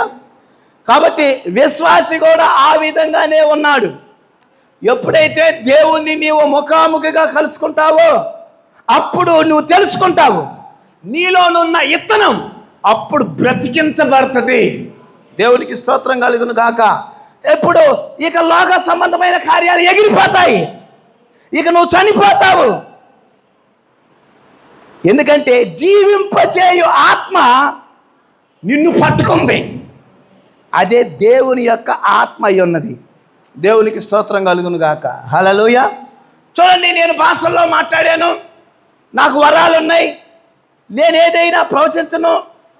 కాబట్టి విశ్వాసి కూడా ఆ విధంగానే ఉన్నాడు. ఎప్పుడైతే దేవుణ్ణి నీవు ముఖాముఖిగా కలుసుకుంటావో అప్పుడు నువ్వు తెలుసుకుంటావు, నీలోనున్న ఇత్తనం అప్పుడు బ్రతికించబడుతుంది. దేవునికి స్తోత్రం కలుగును గాక. ఎప్పుడు ఇక లోక సంబంధమైన కార్యాలు ఎగిరిపోతాయి, ఇక నువ్వు చనిపోతావు. ఎందుకంటే జీవింపచేయు ఆత్మ నిన్ను పట్టుకుంది. అదే దేవుని యొక్క ఆత్మ అయి ఉన్నది. దేవునికి స్తోత్రం కలుగును గాక. హల్లెలూయా. చూడండి, నేను భాషల్లో మాట్లాడాను, నాకు వరాలు ఉన్నాయి, నేను ఏదైనా ప్రవచించను,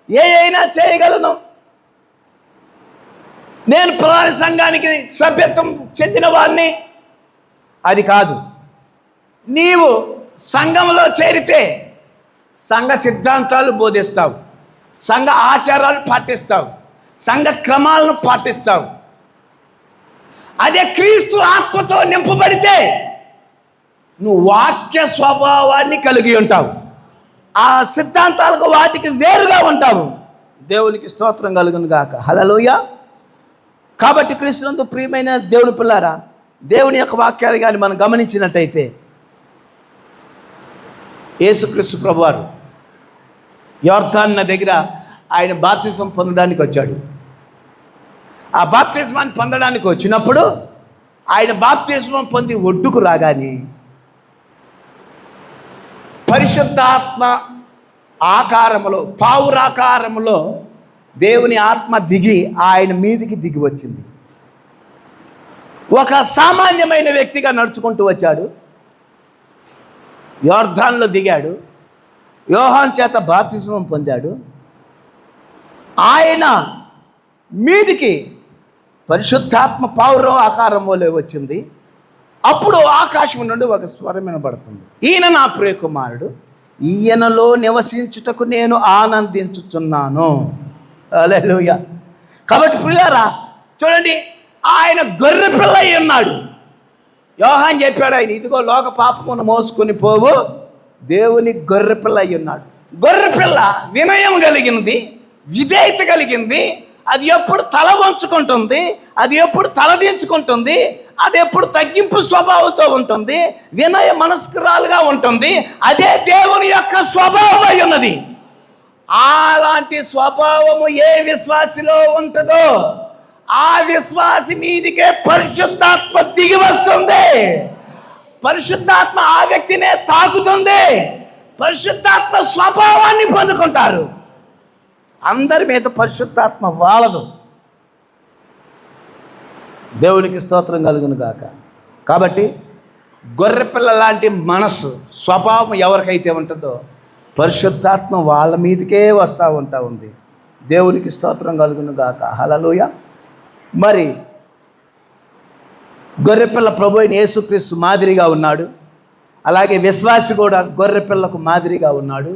ఏదైనా చేయగలను, నేను ప్రధాన సంఘానికి సభ్యత్వం చెందిన వాడిని. అది కాదు. నీవు సంఘంలో చేరితే సంఘ సిద్ధాంతాలు బోధిస్తావు, సంఘ ఆచారాలు పాటిస్తావు, సంఘ క్రమాలను పాటిస్తావు. అదే క్రీస్తు ఆత్మతో నింపబడితే నువ్వు వాక్య స్వభావాన్ని కలిగి ఉంటావు. ఆ సిద్ధాంతాలకు వాటికి వేరుగా ఉంటావు. దేవునికి స్తోత్రం కలుగును గాక. హల్లెలూయా. కాబట్టి క్రీస్తునందు ప్రియమైన దేవుని పిల్లారా, దేవుని యొక్క వాక్యాలు కానీ మనం గమనించినట్టయితే, యేసుక్రీస్తు ప్రభువారు యోర్దాను నది దగ్గర ఆయన బాప్తిజం పొందడానికి వచ్చాడు. ఆ బాప్తిజమాన్ని పొందడానికి వచ్చినప్పుడు ఆయన బాప్తిజం పొంది ఒడ్డుకు రాగానే పరిశుద్ధాత్మ ఆకారములో, పావురాకారములో దేవుని ఆత్మ దిగి ఆయన మీదికి దిగి వచ్చింది. ఒక సామాన్యమైన వ్యక్తిగా నడుచుకుంటూ వచ్చాడు. యోర్దానులో దిగాడు. యోహాను చేత బాప్తిస్మం పొందాడు. ఆయన మీదికి పరిశుద్ధాత్మ పావురం ఆకారం వలె వచ్చింది. అప్పుడు ఆకాశం నుండి ఒక స్వరం వినబడుతుంది, ఈయన నా ప్రియ కుమారుడు, ఈయనలో నివసించుటకు నేను ఆనందించుచున్నాను. హల్లెలూయా. కాబట్టి ప్రియులారా చూడండి, ఆయన గొర్రె పిల్ల అయి ఉన్నాడు. యోహాను చెప్పాడు, ఆయన ఇదిగో లోక పాపమును మోసుకొని పోవు దేవుని గొర్రె పిల్ల అయి ఉన్నాడు. గొర్రె పిల్ల వినయం కలిగింది, విధేయత కలిగింది. అది ఎప్పుడు తల వంచుకుంటుంది, అది ఎప్పుడు తలదించుకుంటుంది, అది ఎప్పుడు తగ్గింపు స్వభావంతో ఉంటుంది, వినయ మనస్కురాలుగా ఉంటుంది. అదే దేవుని యొక్క స్వభావం అయి ఉన్నది. అలాంటి స్వభావము ఏ విశ్వాసిలో ఉంటుందో ఆ విశ్వాసి మీదికే పరిశుద్ధాత్మ దిగి వస్తుంది. పరిశుద్ధాత్మ ఆ వ్యక్తినే తాకుతుంది. పరిశుద్ధాత్మ స్వభావాన్ని పొందుకుంటారు. అందరి మీద పరిశుద్ధాత్మ వాలదు. దేవునికి స్తోత్రం కలుగును గాక. కాబట్టి గొర్రెపిల్ల లాంటి మనసు స్వభావం ఎవరికైతే ఉంటుందో పరిశుద్ధాత్మ వాళ్ళ మీదకే వస్తూ ఉంది. దేవునికి స్తోత్రం కలుగును గాక. హల్లెలూయా. మరి గొర్రెపిల్ల ప్రభు అయిన యేసుక్రీస్తు మాదిరిగా ఉన్నాడు. అలాగే విశ్వాసి కూడా గొర్రెపిల్లకు మాదిరిగా ఉన్నాడు.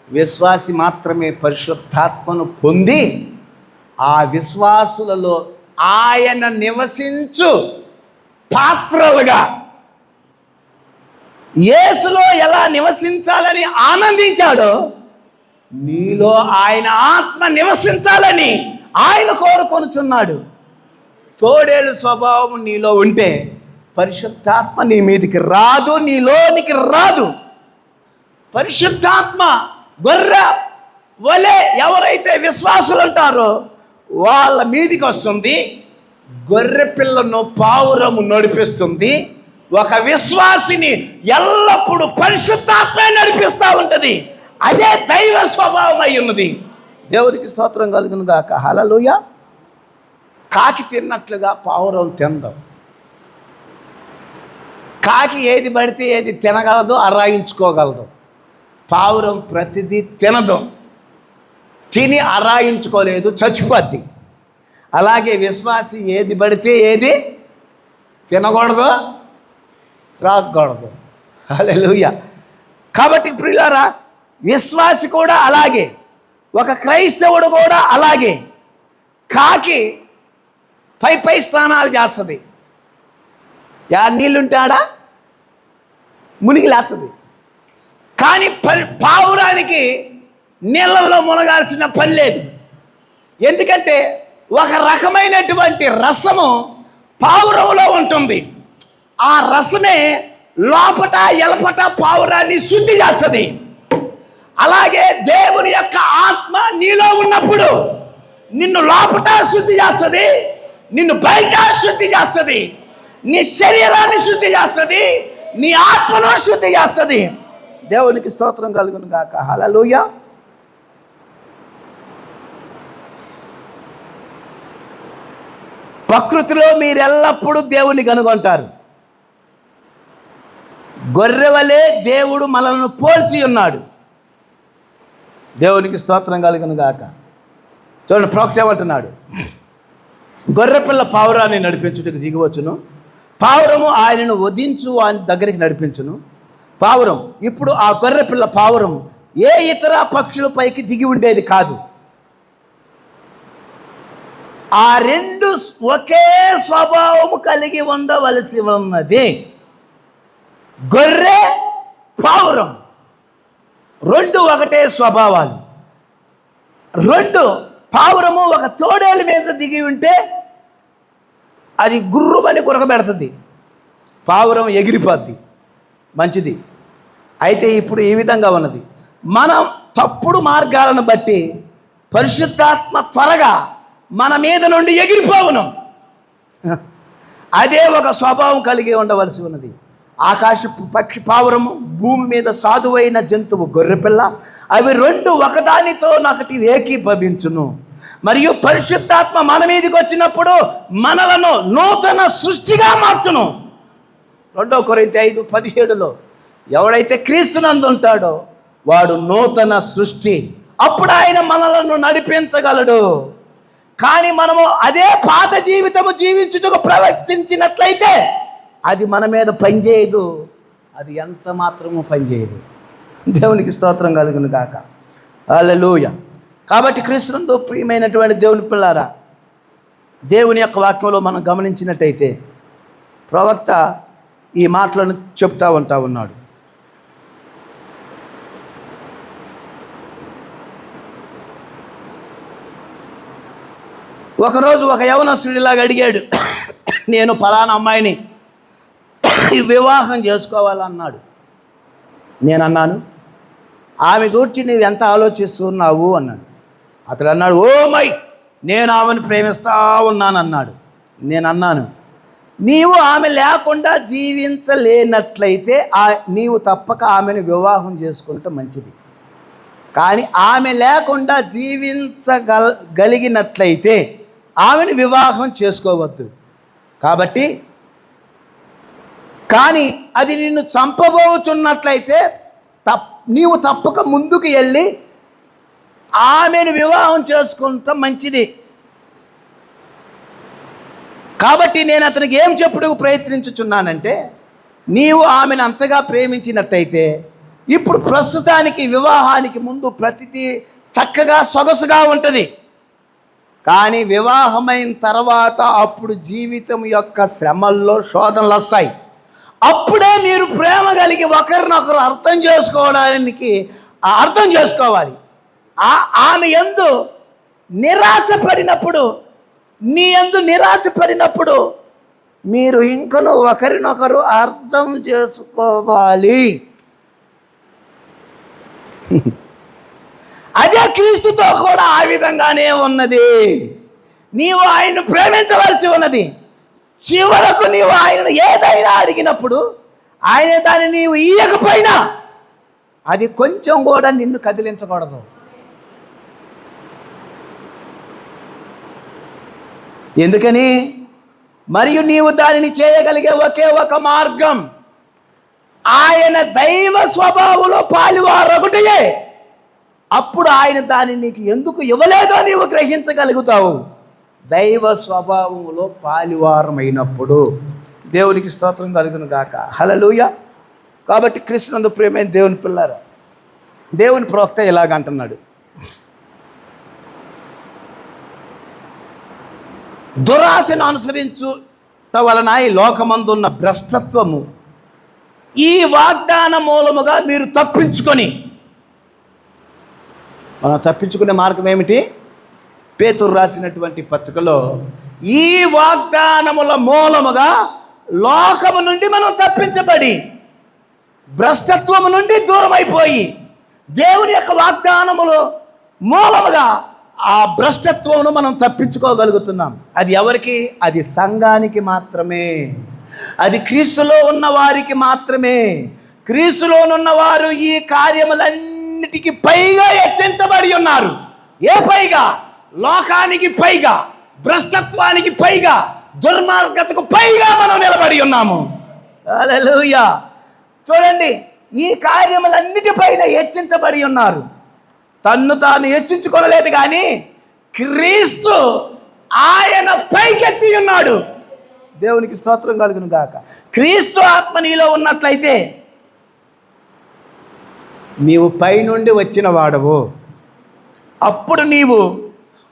విశ్వాసి మాత్రమే పరిశుద్ధాత్మను పొంది ఆ విశ్వాసులలో ఆయన నివసించు పాత్రలుగా యేసులో ఎలా నివసించాలని ఆనందించాడో నీలో ఆయన ఆత్మ నివసించాలని ఆయన కోరుకొనుచున్నాడు. తోడేలు స్వభావం నీలో ఉంటే పరిశుద్ధాత్మ నీ మీదికి రాదు, నీలోనికి రాదు. పరిశుద్ధాత్మ గొర్రె వలె ఎవరైతే విశ్వాసులు ఉంటారో వాళ్ళ మీదికి వస్తుంది. గొర్రె పిల్లను పావురము నడిపిస్తుంది. ఒక విశ్వాసిని ఎల్లప్పుడూ పరిశుద్ధాత్మే నడిపిస్తూ ఉంటుంది. అదే దైవ స్వభావం అయి ఉన్నది. దేవునికి స్తోత్రం కలుగును గాక. హల్లెలూయా. కాకి తిన్నట్లుగా పావురం తిందాం. కాకి ఏది పడితే ఏది తినగలదో అరాయించుకోగలదు. పావురం ప్రతిదీ తినదు, తిని అరాయించుకోలేదు, చచ్చిపోద్ది. అలాగే విశ్వాసి ఏది పడితే ఏది తినకూడదు, త్రాగకూడదు. హల్లెలూయా. కాబట్టి ప్రియులారా విశ్వాసి కూడా అలాగే, ఒక క్రైస్తవుడు కూడా అలాగే. కాకి పై స్నానాలు చేస్తుంది. నీళ్ళుంటాడా మునిగి లేస్తుంది. కానీ పావురానికి నీళ్ళల్లో మునగాల్సిన పని లేదు. ఎందుకంటే ఒక రకమైనటువంటి రసము పావురంలో ఉంటుంది. ఆ రసమే లోపట ఎలపట పావురాన్ని శుద్ధి చేస్తుంది. అలాగే దేవుని యొక్క ఆత్మ నీలో ఉన్నప్పుడు నిన్ను లోపట శుద్ధి చేస్తుంది, నిన్ను బయట శుద్ధి చేస్తుంది, నీ శరీరాన్ని శుద్ధి చేస్తుంది, నీ ఆత్మను శుద్ధి చేస్తుంది. దేవునికి స్తోత్రం కలుగును గాక. హల్లెలూయా. ప్రకృతిలో మీరు ఎల్లప్పుడూ దేవుని కనుగొంటారు. గొర్రె వలె దేవుడు మనల్ని పోల్చి ఉన్నాడు. దేవునికి స్తోత్రం కలుగును గాక. చూడండి, ప్రవక్త ఏమంటున్నాడు? గొర్రెపిల్ల పావురాన్ని నడిపించుటకు దిగవచ్చును, పావురము ఆయనను వధించు ఆయన దగ్గరికి నడిపించును. పావురం ఇప్పుడు ఆ గొర్రెపిల్ల పావురము ఏ ఇతర పక్షుల పైకి దిగి ఉండేది కాదు. ఆ రెండు ఒకే స్వభావము కలిగి ఉండవలసి ఉన్నది. గొర్రె, పావురం రెండు ఒకటే స్వభావాలు. రెండు, పావురము ఒక తోడేళ్ళ మీద దిగి ఉంటే అది గుర్రుమని కొరకబెడుతుంది, పావురం ఎగిరిపోద్ది, మంచిది. అయితే ఇప్పుడు ఈ విధంగా ఉన్నది, మనం తప్పుడు మార్గాలను బట్టి పరిశుద్ధాత్మ త్వరగా మన మీద నుండి ఎగిరిపోవును. అదే ఒక స్వభావం కలిగి ఉండవలసి ఉన్నది. ఆకాశపు పక్షి పావురము, భూమి మీద సాధువైన జంతువు గొర్రెపిల్ల, అవి రెండు ఒకదానితో ఒకటి ఏకీభవించును. మరియు పరిశుద్ధాత్మ మన మీదకి వచ్చినప్పుడు మనలను నూతన సృష్టిగా మార్చును. 2 కొరింథీ 5:17 ఎవడైతే క్రీస్తునందు ఉంటాడో వాడు నూతన సృష్టి. అప్పుడు ఆయన మనలను నడిపించగలడు. కానీ మనము అదే పాత జీవితము జీవించుటకు ప్రవర్తించినట్లయితే అది మన మీద పనిచేయదు, అది ఎంత మాత్రము పనిచేయదు. దేవునికి స్తోత్రం కలుగును గాక. హల్లెలూయా. కాబట్టి క్రీస్తునందు ప్రియమైనటువంటి దేవుని పిల్లారా, దేవుని యొక్క వాక్యంలో మనం గమనించినట్టయితే ప్రవక్త ఈ మాటలను చెప్తా ఉన్నాడు. ఒకరోజు ఒక యవనస్తుడిలాగా అడిగాడు, నేను పలానా అమ్మాయిని వివాహం చేసుకోవాలన్నాడు. నేనన్నాను, ఆమె గురించి నువ్వు ఎంత ఆలోచిస్తున్నావు అన్నాడు. అతడు అన్నాడు, ఓ మై, నేను ఆమెను ప్రేమిస్తా ఉన్నానన్నాడు. నేనన్నాను, నీవు ఆమె లేకుండా జీవించలేనట్లయితే నీవు తప్పక ఆమెను వివాహం చేసుకుంటే మంచిది. కానీ ఆమె లేకుండా జీవించగలిగినట్లయితే ఆమెను వివాహం చేసుకోవద్దు. కాబట్టి కానీ అది నిన్ను చంపబోతున్నట్లయితే నీవు తప్పక ముందుకు వెళ్ళి ఆమెను వివాహం చేసుకుంటే మంచిది. కాబట్టి నేను అతనికి ఏం చెప్పుటకు ప్రయత్నించుచున్నానంటే, నీవు ఆమెను అంతగా ప్రేమించినట్టయితే ఇప్పుడు ప్రస్తుతానికి వివాహానికి ముందు ప్రతిదీ చక్కగా సొగసుగా ఉంటుంది. కానీ వివాహమైన తర్వాత అప్పుడు జీవితం యొక్క శ్రమల్లో శోధనలు వస్తాయి. అప్పుడే మీరు ప్రేమ కలిగి ఒకరినొకరు అర్థం చేసుకోవాలి. ఆమె యందు నిరాశపడినప్పుడు, నీ యందు నిరాశపడినప్పుడు మీరు ఇంకను ఒకరినొకరు అర్థం చేసుకోవాలి. అదే క్రీస్తుతో కూడా ఆ విధంగానే ఉన్నది. నీవు ఆయన్ను ప్రేమించవలసి ఉన్నది. చివరకు నీవు ఆయనను ఏదైనా అడిగినప్పుడు ఆయన దాన్ని నీవు ఇయ్యకపోయినా అది కొంచెం కూడా నిన్ను కదిలించకూడదు. ఎందుకని? మరియు నీవు దానిని చేయగలిగే ఒకే ఒక మార్గం ఆయన దైవ స్వభావంలో పాలువారొకటే. అప్పుడు ఆయన దాన్ని నీకు ఎందుకు ఇవ్వలేదో నీవు గ్రహించగలుగుతావు. దైవ స్వభావంలో పాలువారమైనప్పుడు. దేవునికి స్తోత్రం కలుగును గాక. హల్లెలూయా. కాబట్టి కృష్ణునందు ప్రియమైన దేవుని పిల్లారా, దేవుని ప్రవక్త ఇలాగంటున్నాడు, దురాశను అనుసరించుట వలన ఈ లోకమందున్న భ్రష్టత్వము ఈ వాగ్దాన మూలముగా మీరు మనం తప్పించుకునే మార్గం ఏమిటి? పేతురు రాసినటువంటి పత్రికలో ఈ వాగ్దానముల మూలముగా లోకము నుండి మనం తప్పించబడి భ్రష్టత్వము నుండి దూరం అయిపోయి దేవుని యొక్క వాగ్దానముల మూలముగా ఆ భ్రష్టత్వమును మనం తప్పించుకోగలుగుతున్నాం. అది ఎవరికి? అది సంఘానికి మాత్రమే. అది క్రీస్తులో ఉన్న వారికి మాత్రమే. క్రీస్తులోనున్నవారు ఈ కార్యములన్నిటికీ పైగా హెచ్చించబడి ఉన్నారు. ఏ పైగా? లోకానికి పైగా, భ్రష్టత్వానికి పైగా, దుర్మార్గతకు పైగా మనం నిలబడి ఉన్నాము. హల్లెలూయా. చూడండి, ఈ కార్యములన్నిటిపైన హెచ్చించబడి ఉన్నారు. తన్ను తాను హెచ్చించుకోలేదు, కానీ క్రీస్తు ఆయన పైకెత్తి ఉన్నాడు. దేవునికి స్తోత్రం కలుగును గాక. క్రీస్తు ఆత్మ నీలో ఉన్నట్లయితే నీవు పైనుండి వచ్చిన వాడవు. అప్పుడు నీవు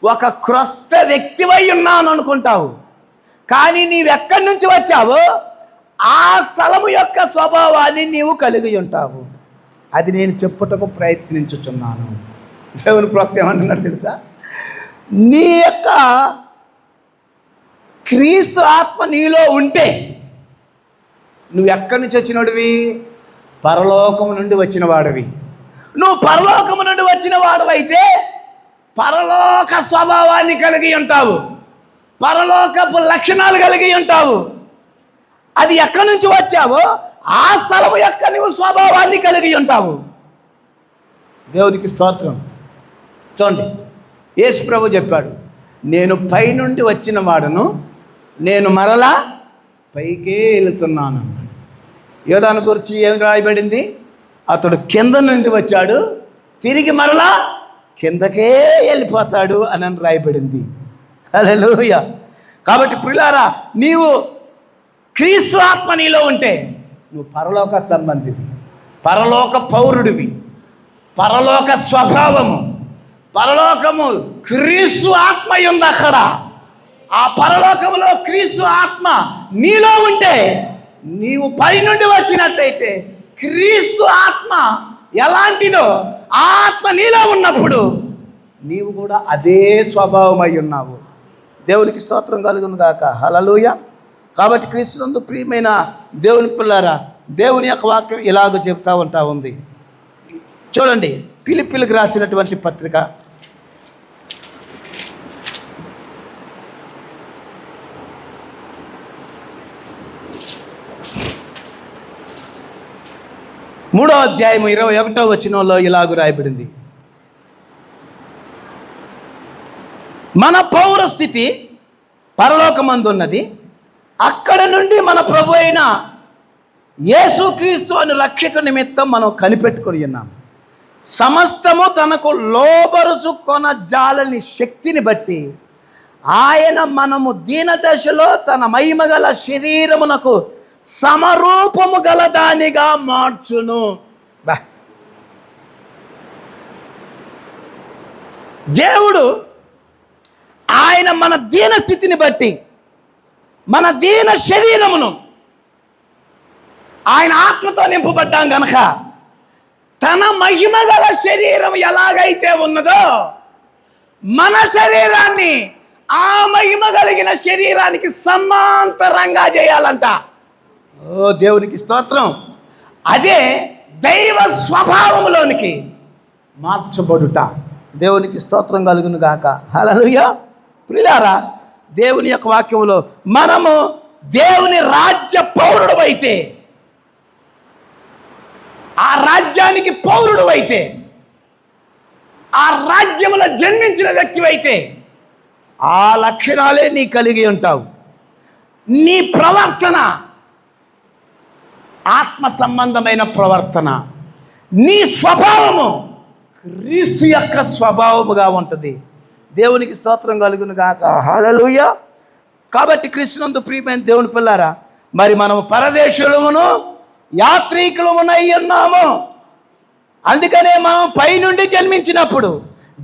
ఒక క్రొత్త వ్యక్తివై ఉన్నాను అనుకుంటావు. కానీ నీవెక్కడి నుంచి వచ్చావో ఆ స్థలము యొక్క స్వభావాన్ని నీవు కలిగి ఉంటావు. అది నేను చెప్పుటకు ప్రయత్నించుచున్నాను. దేవుని ప్రవక్త ఏమంటున్నాడు తెలుసా? నీ యొక్క క్రీస్తు ఆత్మ నీలో ఉంటే నువ్వు ఎక్కడి నుంచి వచ్చినోడివి? పరలోకము నుండి వచ్చిన వాడివి. నువ్వు పరలోకము నుండి వచ్చిన వాడివైతే పరలోక స్వభావాన్ని కలిగి ఉంటావు, పరలోకపు లక్షణాలు కలిగి ఉంటావు. అది ఎక్కడి నుంచి వచ్చావో ఆ స్థలము యొక్క నువ్వు స్వభావాన్ని కలిగి ఉంటావు. దేవునికి స్తోత్రం. చూడండి, యేసు ప్రభు చెప్పాడు, నేను పైనుండి వచ్చిన వాడును, నేను మరలా పైకే వెళుతున్నాను అన్నాడు. యోధాను గురించి ఏం రాయబడింది? అతడు కింద నుండి వచ్చాడు, తిరిగి మరలా కిందకే వెళ్ళిపోతాడు అని రాయబడింది. హల్లెలూయా. కాబట్టి ప్రియులారా, నీవు క్రీస్తు ఆత్మ నీలో ఉంటే నువ్వు పరలోక సంబంధివి, పరలోక పౌరుడివి, పరలోక స్వభావము, పరలోకము క్రీస్తు ఆత్మ ఉంది అక్కడ. ఆ పరలోకములో క్రీస్తు ఆత్మ నీలో ఉంటే, నీవు పైనుండి వచ్చినట్లయితే క్రీస్తు ఆత్మ ఎలాంటిదో ఆ ఆత్మ నీలో ఉన్నప్పుడు నీవు కూడా అదే స్వభావం అయి ఉన్నావు. దేవునికి స్తోత్రం కలుగును గాక. హల్లెలూయా. కాబట్టి క్రీస్తునందు ప్రియమైన దేవుని పిల్లారా, దేవుని యొక్క వాక్యం ఇలాగ చెప్తా ఉంటా ఉంది. చూడండి, ఫిలిప్పీలకు రాసినటువంటి పత్రిక 3వ అధ్యాయం 21వ వచనంలో ఇలాగ రాయబడింది, మన పౌరస్థితి పరలోకమందున్నది, అక్కడ నుండి మన ప్రభు అయిన యేసుక్రీస్తు అను రక్షక నిమిత్తం మనం కనిపెట్టుకొని ఉన్నాం. సమస్తము తనకు లోబరుచుకొన జాలని శక్తిని బట్టి ఆయన మనము దీనదశలో తన మహిమగల శరీరమునకు సమరూపము గల దానిగా మార్చును. దేవుడు ఆయన మన దీన స్థితిని బట్టి, మన దీన శరీరమును ఆయన ఆత్మతో నింపబడ్డాం గనక తన మహిమ గల శరీరం ఎలాగైతే ఉన్నదో మన శరీరాన్ని ఆ మహిమ కలిగిన శరీరానికి సమాంతరంగా చేయాలంట. ఓ దేవునికి స్తోత్రం. అదే దైవ స్వభావములోనికి మార్చబడుట. దేవునికి స్తోత్రం కలుగును గాక. హల్లెలూయా. ప్రియులారా, దేవుని యొక్క వాక్యములో మనము దేవుని రాజ్య పౌరుడు అయితే, ఆ రాజ్యానికి పౌరుడు అయితే, ఆ రాజ్యములో జన్మించిన వ్యక్తివైతే ఆ లక్షణాలే నీ కలిగి ఉంటావు. నీ ప్రవర్తన ఆత్మ సంబంధమైన ప్రవర్తన, నీ స్వభావము క్రీస్తు యొక్క స్వభావముగా ఉంటుంది. దేవునికి స్తోత్రం కలుగును గాక. హల్లెలూయా. కాబట్టి క్రీస్తునందు ప్రియమైన దేవుని పిల్లారా, మరి మనము పరదేశులమును యాత్రికులమునై ఉన్నాము. అందుకనే మనం పైనుండి జన్మించినప్పుడు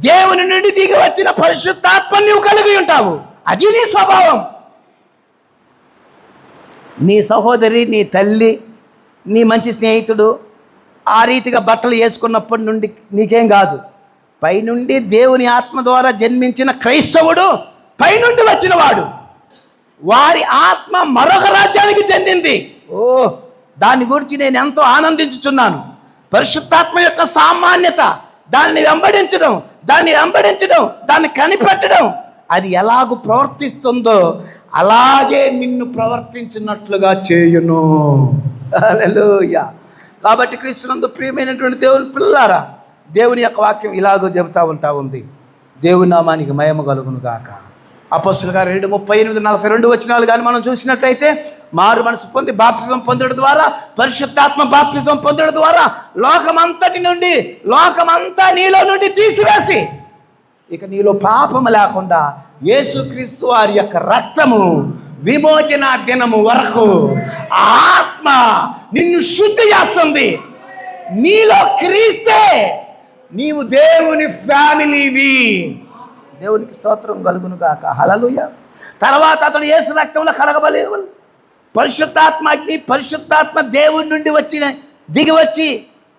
దేవుని నుండి దిగి వచ్చిన పరిశుద్ధాత్మ నువ్వు కలిగి ఉంటావు. అది నీ స్వభావం. నీ సహోదరి, నీ తల్లి, నీ మంచి స్నేహితుడు ఆ రీతిగా బట్టలు వేసుకున్నప్పటి నుండి నీకేం కాదు. పైనుండి దేవుని ఆత్మ ద్వారా జన్మించిన క్రైస్తవుడు పైనుండి వచ్చినవాడు. వారి ఆత్మ మరొక రాజ్యానికి చెందింది. ఓ, దాని గురించి నేను ఎంతో ఆనందించుచున్నాను. పరిశుద్ధాత్మ యొక్క సామాన్యత, దాన్ని వెంబడించడం, దాన్ని కనిపెట్టడం, అది ఎలాగూ ప్రవర్తిస్తుందో అలాగే నిన్ను ప్రవర్తించినట్లుగా చేయును. హల్లెలూయా. కాబట్టి క్రీస్తునందు ప్రియమైనటువంటి దేవుని పిల్లారా, దేవుని యొక్క వాక్యం ఇలాగో చెబుతూ ఉంటా ఉంది. దేవుని నామానికి మహిమ కలుగును గాక. అపొస్తలుల కార్యాలు 2:38-42 వచనాలు కానీ మనం చూసినట్లయితే, మారు మనసు పొంది బాప్తిజం పొందడం ద్వారా, పరిశుద్ధాత్మ బాప్తిజం పొందడం ద్వారా లోకమంతా నీలో నుండి తీసివేసి, ఇక నీలో పాపము లేకుండా యేసుక్రీస్తు వారి యొక్క రక్తము విమోచన దినము వరకు ఆత్మ నిన్ను శుద్ధి చేస్తుంది. నీలో క్రీస్తే, నీవు దేవుని ఫ్యామిలీవి. దేవునికి స్తోత్రం కలుగును గాక. హల్లెలూయా. తర్వాత అతడు యేసు రక్తంలో కడగబడి పరిశుద్ధాత్మ అగ్ని, పరిశుద్ధాత్మ దేవుని నుండి దిగి వచ్చి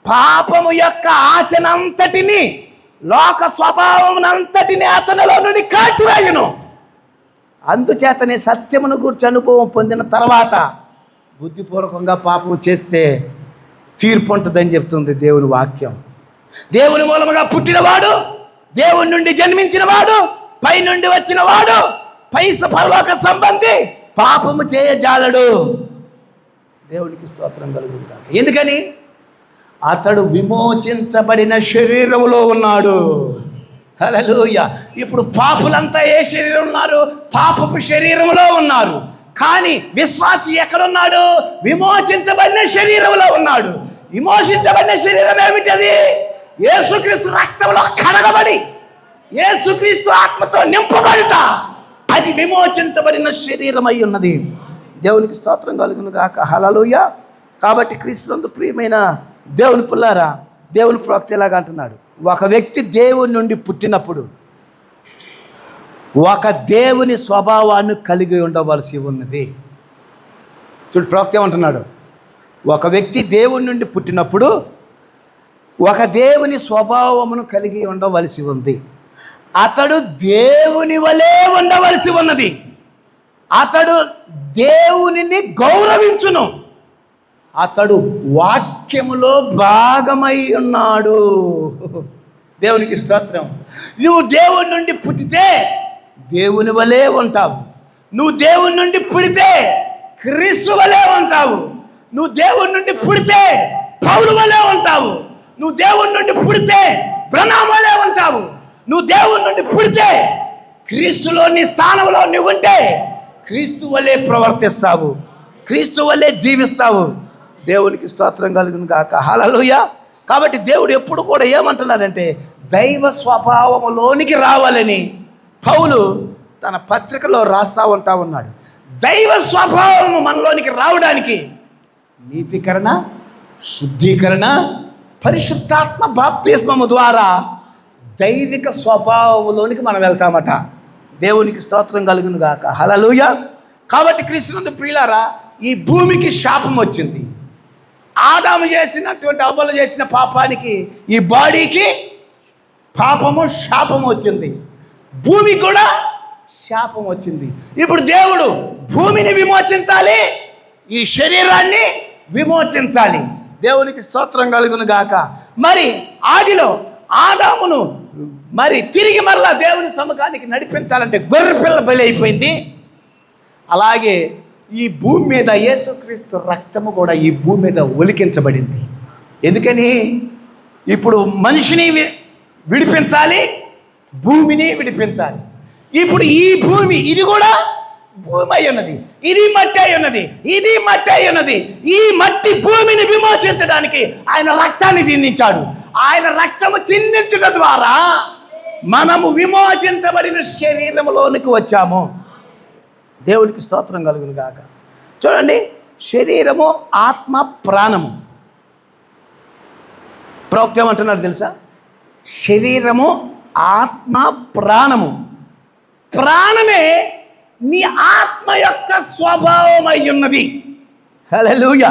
పాపము యొక్క ఆశనంతటిని, లోక స్వభావమునంతటిని అతనిలో నుండి కాల్చివేయును. అందుచేతనే సత్యమును గూర్చి అనుభవం పొందిన తర్వాత బుద్ధిపూర్వకంగా పాపం చేస్తే తీర్పు ఉంటుందని చెప్తుంది దేవుని వాక్యం. దేవుని మూలముగా పుట్టినవాడు, దేవుని నుండి జన్మించినవాడు, పై నుండి వచ్చినవాడు, పరలోక సంబంధి పాపము చేయజాలడు. దేవునికి స్తోత్రం కలుగును గాక. ఎందుకని? అతడు విమోచించబడిన శరీరంలో ఉన్నాడు. హల్లెలూయా. ఇప్పుడు పాపులంతా ఏ శరీరం ఉన్నారు? పాపపు శరీరంలో ఉన్నారు. కానీ విశ్వాసి ఎక్కడున్నాడు? విమోచించబడిన శరీరంలో ఉన్నాడు. విమోచించబడిన శరీరం ఏమిటది? యేసుక్రీస్తు రక్తంలో కడగబడి, యేసుక్రీస్తు ఆత్మతో నింపబడుట, అది విమోచించబడిన శరీరం అయి ఉన్నది. దేవునికి స్తోత్రం కలుగును గాక. హల్లెలూయా. కాబట్టి క్రీస్తునందు ప్రియమైన దేవుని పిల్లారా, దేవుని ప్రవక్త ఇలాగా అంటున్నాడు, ఒక వ్యక్తి దేవుని నుండి పుట్టినప్పుడు ఒక దేవుని స్వభావాన్ని కలిగి ఉండవలసి ఉన్నది. చూడు, ప్రవక్త ఏమంటున్నాడు? ఒక వ్యక్తి దేవుని నుండి పుట్టినప్పుడు ఒక దేవుని స్వభావమును కలిగి ఉండవలసి ఉంది. అతడు దేవుని వలె ఉండవలసి ఉన్నది. అతడు దేవునిని గౌరవించును. అతడు వాక్యములో భాగమై ఉన్నాడు. దేవునికి స్తోత్రం. నువ్వు దేవుని నుండి పుట్టితే దేవుని వలె ఉంటావు. నువ్వు దేవుని నుండి పుడితే క్రీస్తు వలె ఉంటావు. నువ్వు దేవుని నుండి పుడితే పౌలు వలె ఉంటావు. నువ్వు దేవుని నుండి పుడితే బ్రహ్నాం వలె ఉంటావు. నువ్వు దేవుని నుండి పుడితే క్రీస్తులో నీ స్థానంలో నువ్వు ఉంటే క్రీస్తు వలె ప్రవర్తిస్తావు, క్రీస్తు వలె జీవిస్తావు. దేవునికి స్తోత్రం కలుగును గాక. హల్లెలూయా. కాబట్టి దేవుడు ఎప్పుడు కూడా ఏమంటున్నాడంటే దైవ స్వభావములోనికి రావాలని పౌలు తన పత్రికలో రాస్తా ఉన్నాడు. దైవ స్వభావము మనలోనికి రావడానికి నీతికరణ, శుద్ధీకరణ, పరిశుద్ధాత్మ బాప్తిస్మము ద్వారా దైవిక స్వభావంలోనికి మనం వెళ్తామట. దేవునికి స్తోత్రం కలుగును గాక. హల్లెలూయా. కాబట్టి క్రీస్తునందు ప్రియులారా, ఈ భూమికి శాపం వచ్చింది. ఆదాము చేసినటువంటి, అవ్వలు చేసిన పాపానికి ఈ బాడీకి పాపము, శాపము వచ్చింది. భూమికి కూడా శాపం వచ్చింది. ఇప్పుడు దేవుడు భూమిని విమోచించాలి, ఈ శరీరాన్ని విమోచించాలి. దేవునికి స్తోత్రం కలుగును గాక. మరి ఆదిలో ఆదామును మరి తిరిగి మరలా దేవుని సముఖానికి నడిపించాలంటే గొర్రెపిల్ల బలి అయిపోయింది. అలాగే ఈ భూమి మీద యేసుక్రీస్తు రక్తము కూడా ఈ భూమి మీద ఒలికించబడింది. ఎందుకని? ఇప్పుడు మనిషిని విడిపించాలి, భూమిని విడిపించాలి. ఇప్పుడు ఈ భూమి, ఇది కూడా భూమి అయి ఉన్నది, ఇది మట్టి అయి ఉన్నది, ఇది మట్టి అయి ఉన్నది. ఈ మట్టి భూమిని విమోచించడానికి ఆయన రక్తాన్ని చిందించాడు. ఆయన రక్తము చిందించడం ద్వారా మనము విమోచించబడిన శరీరంలోనికి వచ్చాము. దేవునికి స్తోత్రం కలుగును గాక. చూడండి, శరీరము, ఆత్మ, ప్రాణము. ప్రవక్త ఏమంటున్నారు తెలుసా? శరీరము, ఆత్మ, ప్రాణము. ప్రాణమే నీ ఆత్మ యొక్క స్వభావం అయి ఉన్నది. హల్లెలూయా.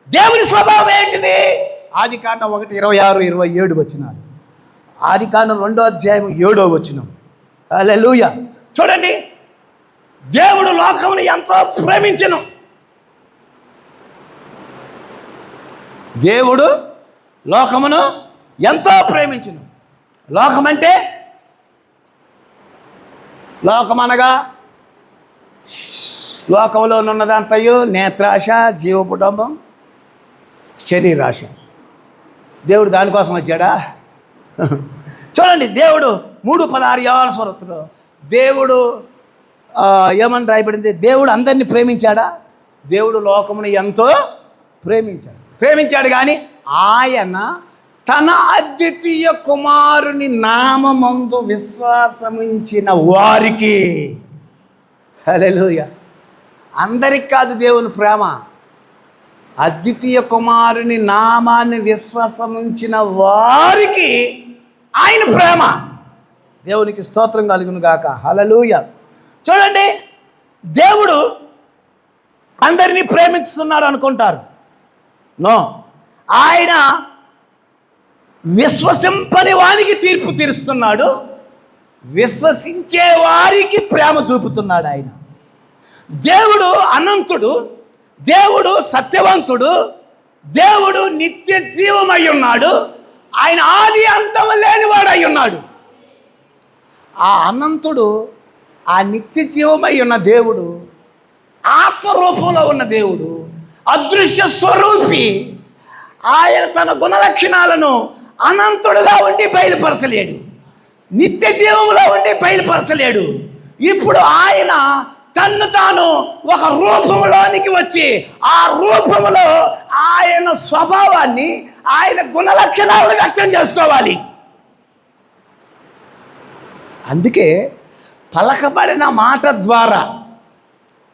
దేవుని స్వభావం ఏంటిది? ఆదికాండం 1:26-27 వచనాలు. ఆదికాండం 2వ అధ్యాయం 7వ వచనం. హల్లెలూయా. చూడండి, దేవుడు లోకమును ఎంతో ప్రేమించెను. దేవుడు లోకమును ఎంతో ప్రేమించెను. లోకమంటే, లోకమనగా లోకంలో ఉన్నదంతయు నేత్రాశ, జీవపుటంబం, శరీరాశ. దేవుడు దానికోసం వచ్చాడా? చూడండి, దేవుడు 3:16 యోహాను సువార్తలో దేవుడు ఏమని రాయబడింది? దేవుడు అందరినీ ప్రేమించాడా? దేవుడు లోకమును ఎంతో ప్రేమించాడు కానీ ఆయన తన అద్వితీయ కుమారుని నామమందు విశ్వాసముంచిన వారికి, హల్లెలూయా, అందరికి కాదు దేవుని ప్రేమ, అద్వితీయ కుమారుని నామాన్ని విశ్వాసముంచిన వారికి ఆయన ప్రేమ. దేవునికి స్తోత్రం కలుగును గాక. హల్లెలూయా. చూడండి, దేవుడు అందరినీ ప్రేమిస్తున్నాడు అనుకుంటారు. నో, ఆయన విశ్వసింపని వారికి తీర్పు తీరుస్తున్నాడు, విశ్వసించే వారికి ప్రేమ చూపుతున్నాడు. ఆయన దేవుడు అనంతుడు, దేవుడు సత్యవంతుడు, దేవుడు నిత్య జీవమై ఉన్నాడు. ఆయన ఆది అంతం లేనివాడై ఉన్నాడు. ఆ అనంతుడు, ఆ నిత్య జీవమై ఉన్న దేవుడు, ఆత్మరూపంలో ఉన్న దేవుడు, అదృశ్య స్వరూపి. ఆయన తన గుణలక్షణాలను అనంతుడుగా ఉండి బయలుపరచలేడు, నిత్య జీవంలో ఉండి బయలుపరచలేడు. ఇప్పుడు ఆయన తన్ను తాను ఒక రూపంలోనికి వచ్చి ఆ రూపంలో ఆయన స్వభావాన్ని, ఆయన గుణలక్షణాలను వ్యక్తం చేసుకోవాలి. అందుకే పలకబడిన మాట ద్వారా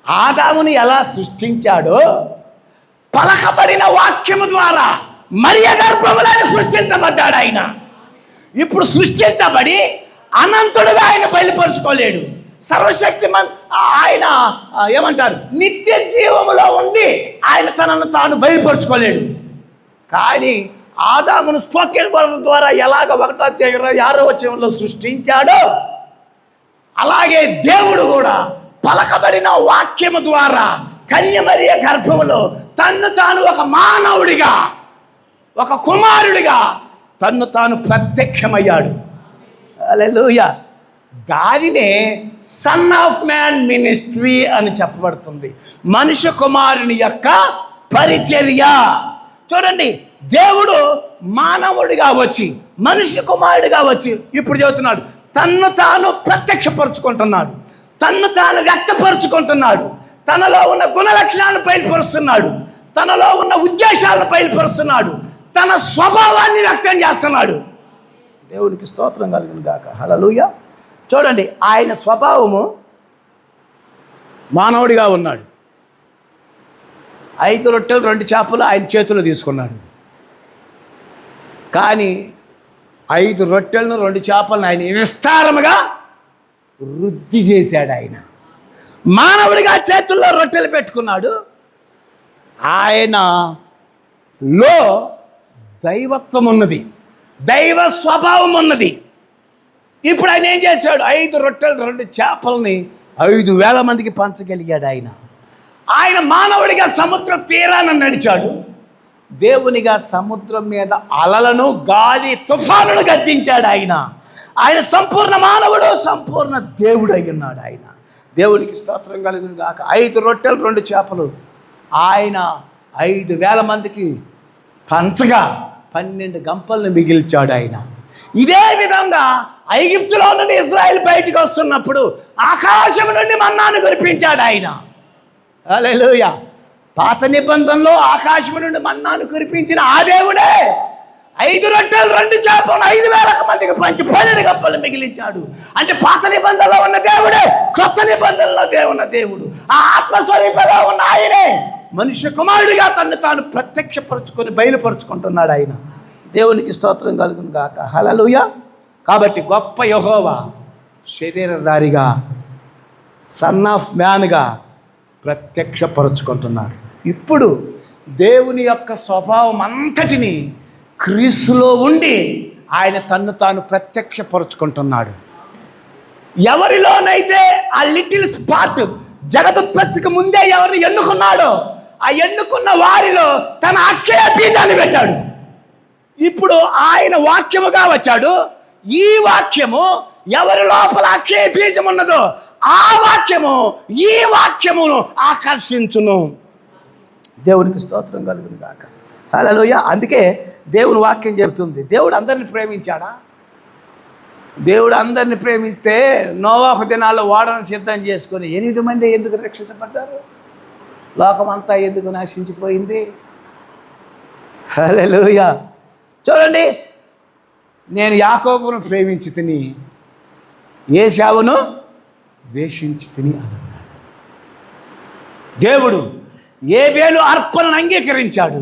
ఆదాముని ఎలా సృష్టించాడో, పలకబడిన వాక్యము ద్వారా మరియ గర్భములో సృష్టించబడ్డాడు. ఆయన ఇప్పుడు సృష్టించబడి అనంతుడుగా ఆయన బయలుపరుచుకోలేడు. సర్వశక్తిమంత ఆయన ఏమంటారు, నిత్య జీవములో ఉండి ఆయన తనను తాను బయలుపరుచుకోలేడు. కానీ ఆదామును స్పోకెన్ వర్డ్ ద్వారా ఎలాగ 1:26 వచనంలో సృష్టించాడో, అలాగే దేవుడు కూడా పలకబడిన వాక్యము ద్వారా కన్యమరియ గర్భములో తన్ను తాను ఒక మానవుడిగా, ఒక కుమారుడిగా తన్ను తాను ప్రత్యక్షమయ్యాడు. హల్లెలూయా. దానినే సన్ ఆఫ్ మ్యాన్ మినిస్ట్రీ అని చెప్పబడుతుంది, మనుష్య కుమారుని యొక్క పరిచర్య. చూడండి, దేవుడు మానవుడిగా వచ్చి, మనుష్య కుమారుడిగా వచ్చి ఇప్పుడు చెబుతున్నాడు, తన్ను తాను ప్రత్యక్షపరుచుకుంటున్నాడు, తన్ను తాను వ్యక్తపరుచుకుంటున్నాడు, తనలో ఉన్న గుణలక్షణాలను బయలుపరుస్తున్నాడు, తనలో ఉన్న ఉద్దేశాలను బయలుపరుస్తున్నాడు, తన స్వభావాన్ని వ్యక్తం చేస్తున్నాడు. దేవునికి స్తోత్రం కలుగును గాక. హల్లెలూయా. చూడండి, ఆయన స్వభావము మానవుడిగా ఉన్నాడు. 5 రొట్టెలు 2 చేపలు ఆయన చేతుల్లో తీసుకున్నాడు. కానీ 5 రొట్టెలను 2 చేపలను ఆయన విస్తారముగా వృద్ధి చేశాడు. ఆయన మానవుడిగా చేతుల్లో రొట్టెలు పెట్టుకున్నాడు. ఆయనలో దైవత్వం ఉన్నది, దైవ స్వభావం ఉన్నది. ఇప్పుడు ఆయన ఏం చేశాడు? 5 రొట్టెలు 2 చేపల్ని 5,000 మందికి పంచగలిగాడు. ఆయన మానవుడిగా సముద్ర తీరాన్ని నడిచాడు, దేవునిగా సముద్రం మీద అలలను, గాలి, తుఫానును గద్దించాడు. ఆయన సంపూర్ణ మానవుడు, సంపూర్ణ దేవుడు అయి ఉన్నాడు. ఆయన దేవునికి స్తోత్రం కలుగును గాక. 5 రొట్టెలు 2 చేపలు ఆయన 5,000 మందికి పంచగా 12 గంపలను మిగిల్చాడు. ఇదే విధంగా ఐగుప్తులో నుండి ఇశ్రాయేలు బయటికి వస్తున్నప్పుడు ఆకాశం నుండి మన్నాను కురిపించాడు. హల్లెలూయా. పాత నిబంధనలో ఆకాశం నుండి మన్నాను కురిపించిన ఆ దేవుడే 5 రొట్టెలు 2 చేపలు 5,000 మందికి పంచి 12 గంపలు మిగిలించాడు. అంటే పాత నిబంధనలో ఉన్న దేవుడే కొత్త నిబంధనలో ఉన్న దేవుడు. ఆ ఆత్మస్వరూపంలో ఉన్న ఆయనే మనుష్య కుమారుడిగా తను తాను ప్రత్యక్షపరుచుకొని బయలుపరుచుకుంటున్నాడు. దేవునికి స్తోత్రం కలుగును గాక. హల్లెలూయా. కాబట్టి గొప్ప యెహోవా శరీరధారిగా, సన్ ఆఫ్ మ్యాన్గా ప్రత్యక్షపరుచుకుంటున్నాడు. ఇప్పుడు దేవుని యొక్క స్వభావం అంతటిని క్రీస్తులో ఉండి ఆయన తన్ను తాను ప్రత్యక్షపరుచుకుంటున్నాడు. ఎవరిలోనైతే ఆ లిటిల్ స్పాట్ జగదుత్పత్తికి ముందే ఎవరిని ఎన్నుకున్నాడో ఆ ఎన్నుకున్న వారిలో తన అక్షయ బీజాన్ని పెట్టాడు. ఇప్పుడు ఆయన వాక్యముగా వచ్చాడు. ఈ వాక్యము ఎవరి లోపల అక్షయ బీజం ఉన్నదో ఆ వాక్యము ఈ వాక్యమును ఆకర్షించును. దేవునికి స్తోత్రం కలుగును గాక. హల్లెలూయా. అందుకే దేవుని వాక్యం చెబుతుంది, దేవుడు అందరిని ప్రేమించాడా? దేవుడు అందరిని ప్రేమిస్తే నోవాహు దినాల్లో ఓడను సిద్ధం చేసుకొని 8 మంది ఎందుకు రక్షించబడ్డారు? లోకమంతా ఎందుకు నాశించిపోయింది? హల్లెలూయా. చూడండి, నేను యాకోబును ప్రేమించి తిని ఏశావును ద్వేషించి తిని అన్నాడు. దేవుడు ఏబేలు అర్పణను అంగీకరించాడు,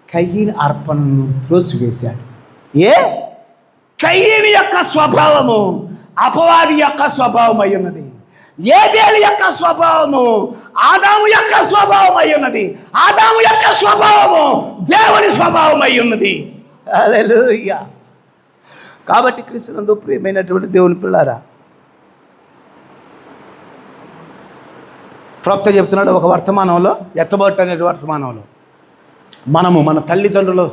కయీను అర్పణను త్రోసివేశాడు. కయీను యొక్క స్వభావము అపవాది యొక్క స్వభావం అయి ఉన్నది. ఏబేలు యొక్క స్వభావము ఆదాము యొక్క స్వభావం అయి ఉన్నది. ఆదాము యొక్క స్వభావము దేవుని స్వభావం అయి ఉన్నది. హల్లెలూయా. కాబట్టి క్రీస్తునందు ప్రియమైనటువంటి దేవుని పిల్లారా, ప్రవక్త చెప్తున్నాడు ఒక వర్తమానంలో, ఎత్తబట్టు అనే వర్తమానంలో, మనము మన తల్లిదండ్రుల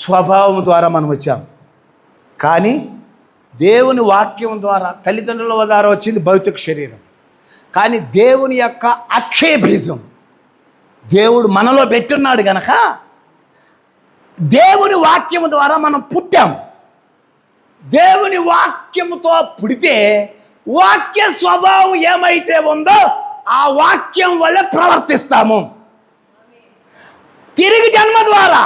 స్వభావం ద్వారా మనం వచ్చాం. కానీ దేవుని వాక్యం ద్వారా తల్లిదండ్రుల ద్వారా వచ్చింది భౌతిక శరీరం. కానీ దేవుని యొక్క అక్షయ బీజం దేవుడు మనలో పెట్టున్నాడు గనక దేవుని వాక్యం ద్వారా మనం పుట్టాం. దేవుని వాక్యముతో పుడితే వాక్య స్వభావం ఏమైతే ఉందో ఆ వాక్యం వల్ల ప్రవర్తిస్తాము. తిరిగి జన్మ ద్వారా,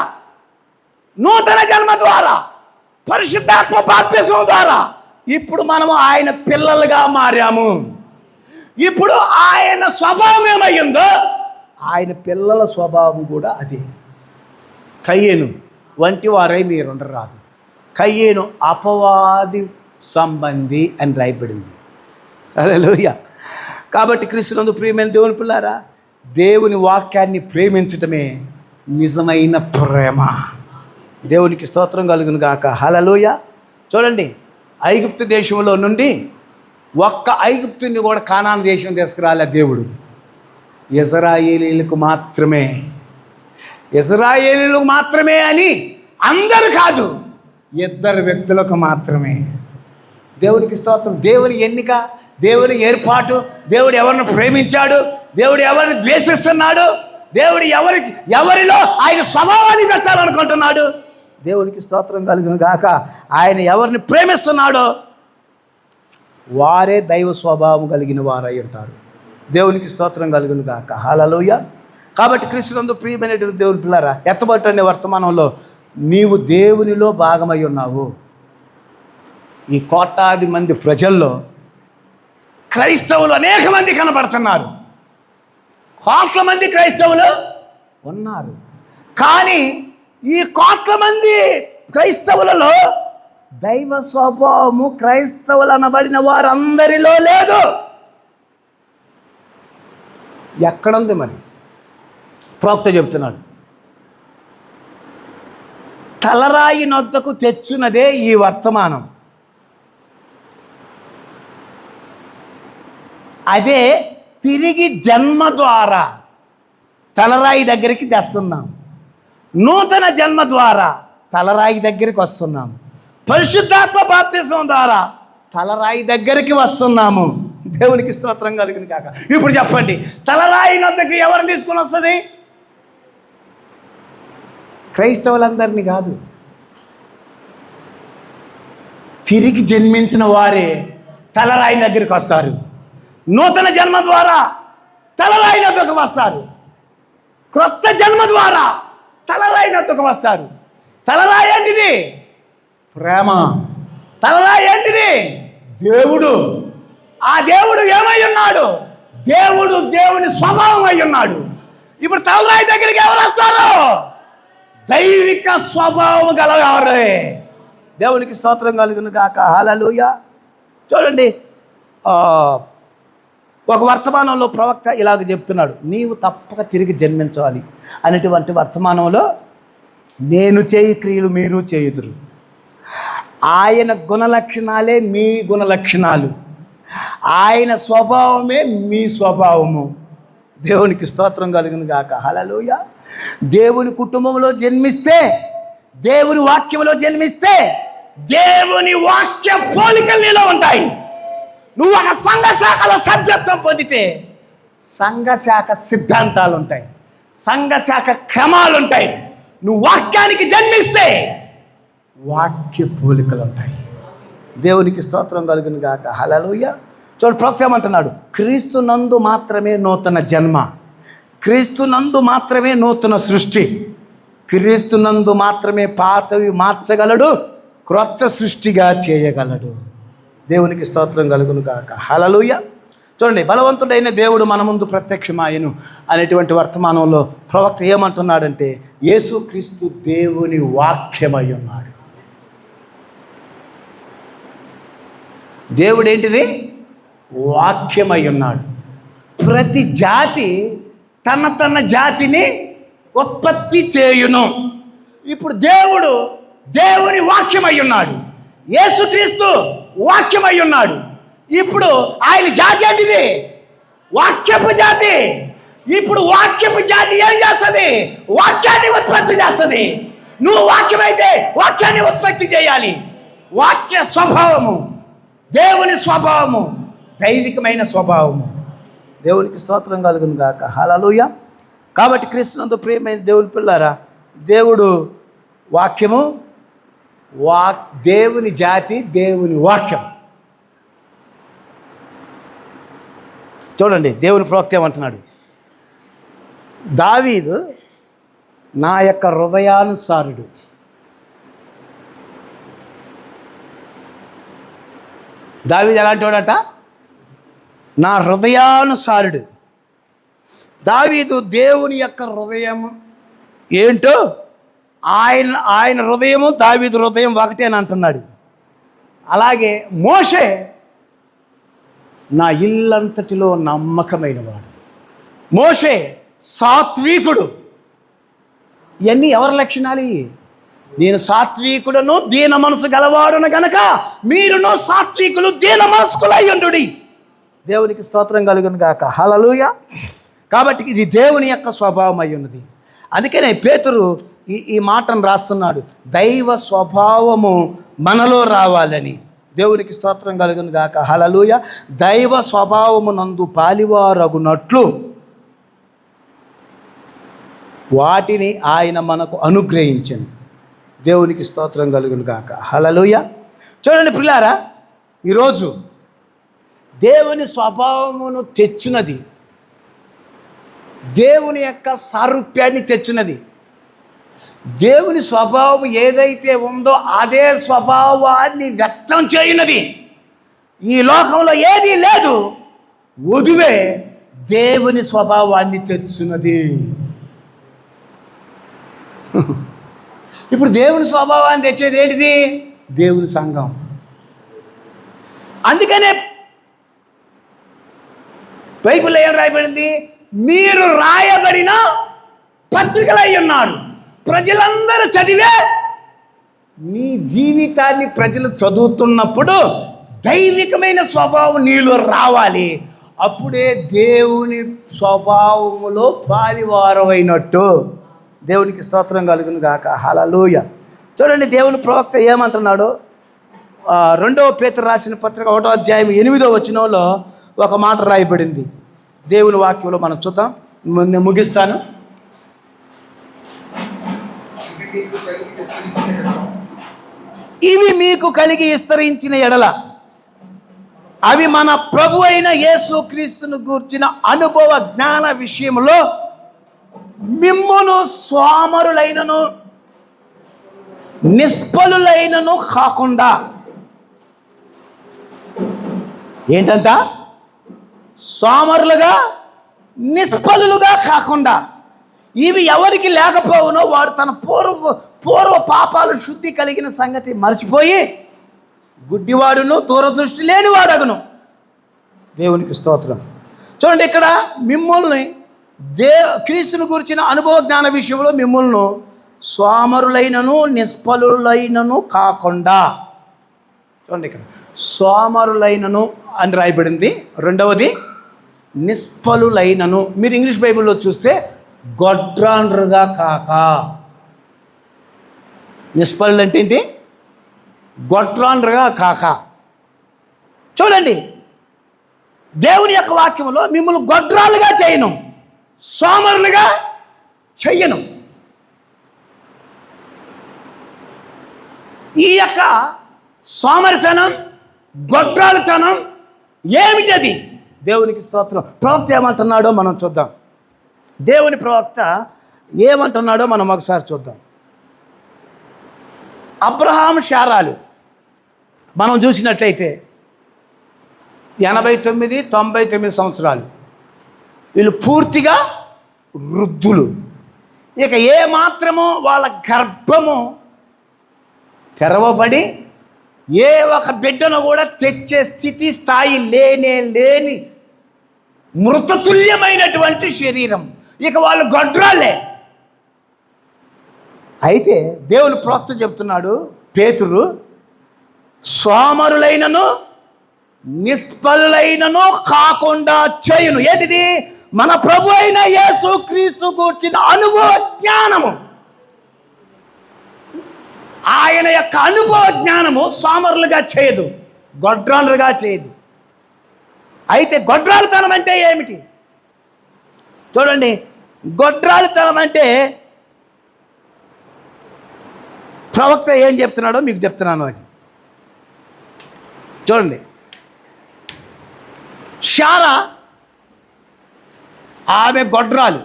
నూతన జన్మ ద్వారా, పరిశుద్ధాత్మ బాప్తిస్మం ద్వారా ఇప్పుడు మనము ఆయన పిల్లలుగా మారాము. ఇప్పుడు ఆయన స్వభావం ఏమయ్యిందో ఆయన పిల్లల స్వభావం కూడా అదే. కయ్యేను వంటి వారై మీరుండరాదు. కయ్యేను అపవాది సంబంధి అని రాయబడింది. హల్లెలూయా. కాబట్టి క్రీస్తునందు ప్రియమైన దేవుని పిల్లారా, దేవుని వాక్యాన్ని ప్రేమించటమే నిజమైన ప్రేమ. దేవునికి స్తోత్రం కలుగును గాక. హల్లెలూయా. చూడండి, ఐగుప్తు దేశంలో నుండి ఒక్క ఐగుప్తుని కూడా కానాను దేశం తీసుకురాలే దేవుడు. ఇశ్రాయేలీయులకు మాత్రమే, ఇశ్రాయేలీయులకు మాత్రమే అని అందరు కాదు, 2 వ్యక్తులకు మాత్రమే. దేవునికి స్తోత్రం. దేవుని ఎన్నిక, దేవుని ఏర్పాటు, దేవుడు ఎవరిని ప్రేమించాడు, దేవుడు ఎవరిని ద్వేషిస్తున్నాడు, దేవుడు ఎవరిలో ఆయన స్వభావాన్ని పెట్టాలనుకుంటున్నాడు. దేవునికి స్తోత్రం కలుగును గాక. ఆయన ఎవరిని ప్రేమిస్తున్నాడో వారే దైవ స్వభావం కలిగిన వారై ఉంటారు. దేవునికి స్తోత్రం కలుగును గాక. హల్లెలూయా. కాబట్టి క్రీస్తునందు ప్రియమైనటువంటి దేవుని పిల్లారా, ఎత్తబట్టు అనే వర్తమానంలో నీవు దేవునిలో భాగమై ఉన్నావు. ఈ కోట్లాది మంది ప్రజల్లో క్రైస్తవులు అనేక మంది కనబడుతున్నారు. కోట్ల మంది క్రైస్తవులు ఉన్నారు. కానీ ఈ కోట్ల మంది క్రైస్తవులలో దైవ స్వభావము క్రైస్తవులు అనబడిన వారందరిలో లేదు. ఎక్కడుంది మరి? ప్రవక్త చెప్తున్నాడు, తలరాయి నొద్దకు తెచ్చున్నదే ఈ వర్తమానం. అదే తిరిగి జన్మ ద్వారా తలరాయి దగ్గరికి తెస్తున్నాం. నూతన జన్మ ద్వారా తలరాయి దగ్గరికి వస్తున్నాం. పరిశుద్ధాత్మ బాప్తిస్మం ద్వారా తలరాయి దగ్గరికి వస్తున్నాము. దేవునికి స్తోత్రం కలుగును కాక. ఇప్పుడు చెప్పండి, తలరాయి నొద్దకి ఎవరిని తీసుకుని వస్తుంది? క్రైస్తవులందరినీ కాదు, తిరిగి జన్మించిన వారే తలరాయి దగ్గరికి వస్తారు. నూతన జన్మ ద్వారా తలరాయి నొద్దకు వస్తారు. క్రొత్త జన్మ ద్వారా తలరాయి నొద్దకు వస్తారు. తలరాయి ఏంటిది? ప్రేమ. తలరాయి ఏంటిది? దేవుడు. ఆ దేవుడు ఏమై ఉన్నాడు? దేవుడు దేవుని స్వభావం అయి ఉన్నాడు. ఇప్పుడు తలరాయి దగ్గరికి ఎవరు వస్తారు? దైవిక స్వభావం గలవారే. దేవునికి స్తోత్రం కలుగును గాక. హల్లెలూయా. చూడండి, ఒక వర్తమానంలో ప్రవక్త ఇలాగ చెప్తున్నాడు, నీవు తప్పక తిరిగి జన్మించాలి అనేటువంటి వర్తమానంలో నేను చేయి క్రియలు మీరు చేయుదురు. ఆయన గుణలక్షణాలే మీ గుణలక్షణాలు, ఆయన స్వభావమే మీ స్వభావము. దేవునికి స్తోత్రం కలుగును గాక. హల్లెలూయా. దేవుని కుటుంబంలో జన్మిస్తే, దేవుని వాక్యంలో జన్మిస్తే దేవుని వాక్య పోలికలు నీలో ఉంటాయి. నువ్వు ఒక సంఘ శాఖలో సభ్యత్వం పొందితే సంఘ శాఖ సిద్ధాంతాలు ఉంటాయి, సంఘ శాఖ క్రమాలు ఉంటాయి. నువ్వు వాక్యానికి జన్మిస్తే వాక్య పోలికలు ఉంటాయి. దేవునికి స్తోత్రం కలుగును గాక. హల్లెలూయా. చూడు, ప్రవక్త ఏమంటున్నాడు? క్రీస్తు నందు మాత్రమే నూతన జన్మ, క్రీస్తు నందు మాత్రమే నూతన సృష్టి, క్రీస్తు నందు మాత్రమే పాతవి మార్చగలడు, క్రొత్త సృష్టిగా చేయగలడు. దేవునికి స్తోత్రం కలుగును గాక. హల్లెలూయా. చూడండి, బలవంతుడైన దేవుడు మన ముందు ప్రత్యక్షమాయను అనేటువంటి వర్తమానంలో ప్రవక్త ఏమంటున్నాడంటే, యేసుక్రీస్తు దేవుని వాక్యమై ఉన్నాడు. దేవుడు ఏంటిది? వాక్యమై ఉన్నాడు. ప్రతి జాతి తన జాతిని ఉత్పత్తి చేయును. ఇప్పుడు దేవుని వాక్యమై ఉన్నాడు. యేసుక్రీస్తు వాక్యమై ఉన్నాడు. ఇప్పుడు ఆయన జాతి ఏంటిది? వాక్యపు జాతి. ఇప్పుడు వాక్యపు జాతి ఏం చేస్తుంది? వాక్యాన్ని ఉత్పత్తి చేస్తుంది. నువ్వు వాక్యమైతే వాక్యాన్ని ఉత్పత్తి చేయాలి. వాక్య స్వభావము దేవుని స్వభావము, దైవికమైన స్వభావము. దేవునికి స్తోత్రం కలుగును గాక. హల్లెలూయా. కాబట్టి క్రీస్తునందు ప్రియమైన దేవుని పిల్లారా, దేవుడు వాక్యము, దేవుని జాతి, దేవుని వాక్యం. చూడండి, దేవుని ప్రవక్త ఏమంటున్నాడు? దావీదు నా యొక్క హృదయానుసారుడు. దావీదు ఎలాంటి వాడట? నా హృదయానుసారుడు. దావీదు దేవుని యొక్క హృదయం ఏంటో, ఆయన హృదయము దావీదు హృదయం ఒకటే అని అంటున్నాడు. అలాగే మోషే నా ఇల్లంతటిలో నమ్మకమైన వాడు. మోషే సాత్వికుడు. ఇవన్నీ ఎవరి లక్షణాలు? నేను సాత్వికుడును దీన మనసు గలవాడును గనక మీరును సాత్వికులు దీన మనస్కులయ్యుండుడి. దేవునికి స్తోత్రం కలుగును గాక. హల్లెలూయా. కాబట్టి ఇది దేవుని యొక్క స్వభావం అయి ఉన్నది. అందుకనే పేతురు ఈ మాటను రాస్తున్నాడు, దైవ స్వభావము మనలో రావాలని. దేవునికి స్తోత్రం కలుగును గాక. హల్లెలూయా. దైవ స్వభావము నందు పాలివారగునట్లు వాటిని ఆయన మనకు అనుగ్రహించను. దేవునికి స్తోత్రం కలుగును గాక. హల్లెలూయా. చూడండి పిల్లారా, ఈరోజు దేవుని స్వభావమును తెచ్చినది, దేవుని యొక్క సారూప్యాన్ని తెచ్చినది, దేవుని స్వభావం ఏదైతే ఉందో అదే స్వభావాన్ని వ్యక్తం చేయనది. ఈ లోకంలో ఏదీ లేదు, వధువే దేవుని స్వభావాన్ని తెచ్చినది. ఇప్పుడు దేవుని స్వభావాన్ని తెచ్చేది ఏంటిది? దేవుని సంఘం. అందుకనే బైబిల్లో ఏం రాయబడింది? మీరు రాయబడిన పత్రికలై ఉన్నారు. ప్రజలందరూ చదివే నీ జీవితాన్ని ప్రజలు చదువుతున్నప్పుడు దైవికమైన స్వభావం నీలో రావాలి. అప్పుడే దేవుని స్వభావములో పాలివారమైనట్టు. దేవునికి స్తోత్రం కలుగును గాక. హల్లెలూయా. చూడండి, దేవుని ప్రవక్త ఏమంటున్నాడు? 2వ పేతురు రాసిన పత్రిక 1వ అధ్యాయం 8వ వచనంలో ఒక మాట రాయబడింది. దేవుని వాక్యంలో మనం చూద్దాం. నేను ముగిస్తాను. ఇవి మీకు కలిగి విస్తరించిన ఎడల అవి మన ప్రభు అయిన యేసుక్రీస్తును గూర్చిన అనుభవ జ్ఞాన విషయంలో మిమ్మును సోమరులైనను నిష్ఫలులైనను కాకుండా. ఏంటంట? సోమరులుగా నిష్ఫలులుగా కాకుండా. ఇవి ఎవరికి లేకపోవునో వాడు తన పూర్వ పాపాలు శుద్ధి కలిగిన సంగతి మర్చిపోయి గుడ్డివాడును దూరదృష్టి లేనివాడగును. దేవునికి స్తోత్రం. చూడండి, ఇక్కడ మిమ్మల్ని క్రీస్తుని గురించిన అనుభవ జ్ఞాన విషయంలో మిమ్మల్ని సోమరులైనను నిష్ఫలులైనను కాకుండా. చూడండి, ఇక్కడ సోమరులైనను అని రాయబడింది. రెండవది నిష్ఫలులైనను. మీరు ఇంగ్లీష్ బైబిల్లో చూస్తే గొడ్రాండ్రుగా కాక. నిష్ఫలులు అంటే ఏంటి? గొడ్రాండ్రుగా కాక. చూడండి, దేవుని యొక్క వాక్యంలో మిమ్మల్ని గొడ్రాలుగా చేయను, సోమరులుగా చెయ్యను. ఈ యొక్క సోమరితనం, గొడ్రాలుతనం ఏమిటది? దేవునికి స్తోత్రం. ప్రవక్త ఏమంటున్నాడో మనం చూద్దాం. దేవుని ప్రవక్త ఏమంటున్నాడో మనం ఒకసారి చూద్దాం. అబ్రహాం శారాలు మనం చూసినట్లయితే 89-99 సంవత్సరాలు. వీళ్ళు పూర్తిగా వృద్ధులు. ఇక ఏ మాత్రము వాళ్ళ గర్భము తెరవబడి ఏ ఒక బిడ్డను కూడా తెచ్చే స్థితి స్థాయి లేని మృతతుల్యమైనటువంటి శరీరం. ఇక వాళ్ళు గొడ్రాలే. అయితే దేవుని ప్రవక్త చెప్తున్నాడు, పేతురు, సోమరులైనను నిష్ఫలులైనను కాకుండా చేయును. ఏంటిది? మన ప్రభు అయిన యేసు క్రీస్తు గూర్చిన అనుభవ జ్ఞానము. ఆయన యొక్క అనుభవ జ్ఞానము సోమరులుగా చేయదు, గొడ్రాలుగా చేయదు. అయితే గొడ్రాలుతనం అంటే ఏమిటి? చూడండి, గొడ్రాలుతనం అంటే ప్రవక్త ఏం చెప్తున్నాడో మీకు చెప్తున్నాను. అది చూడండి. శారా ఆమె గొడ్రాలు,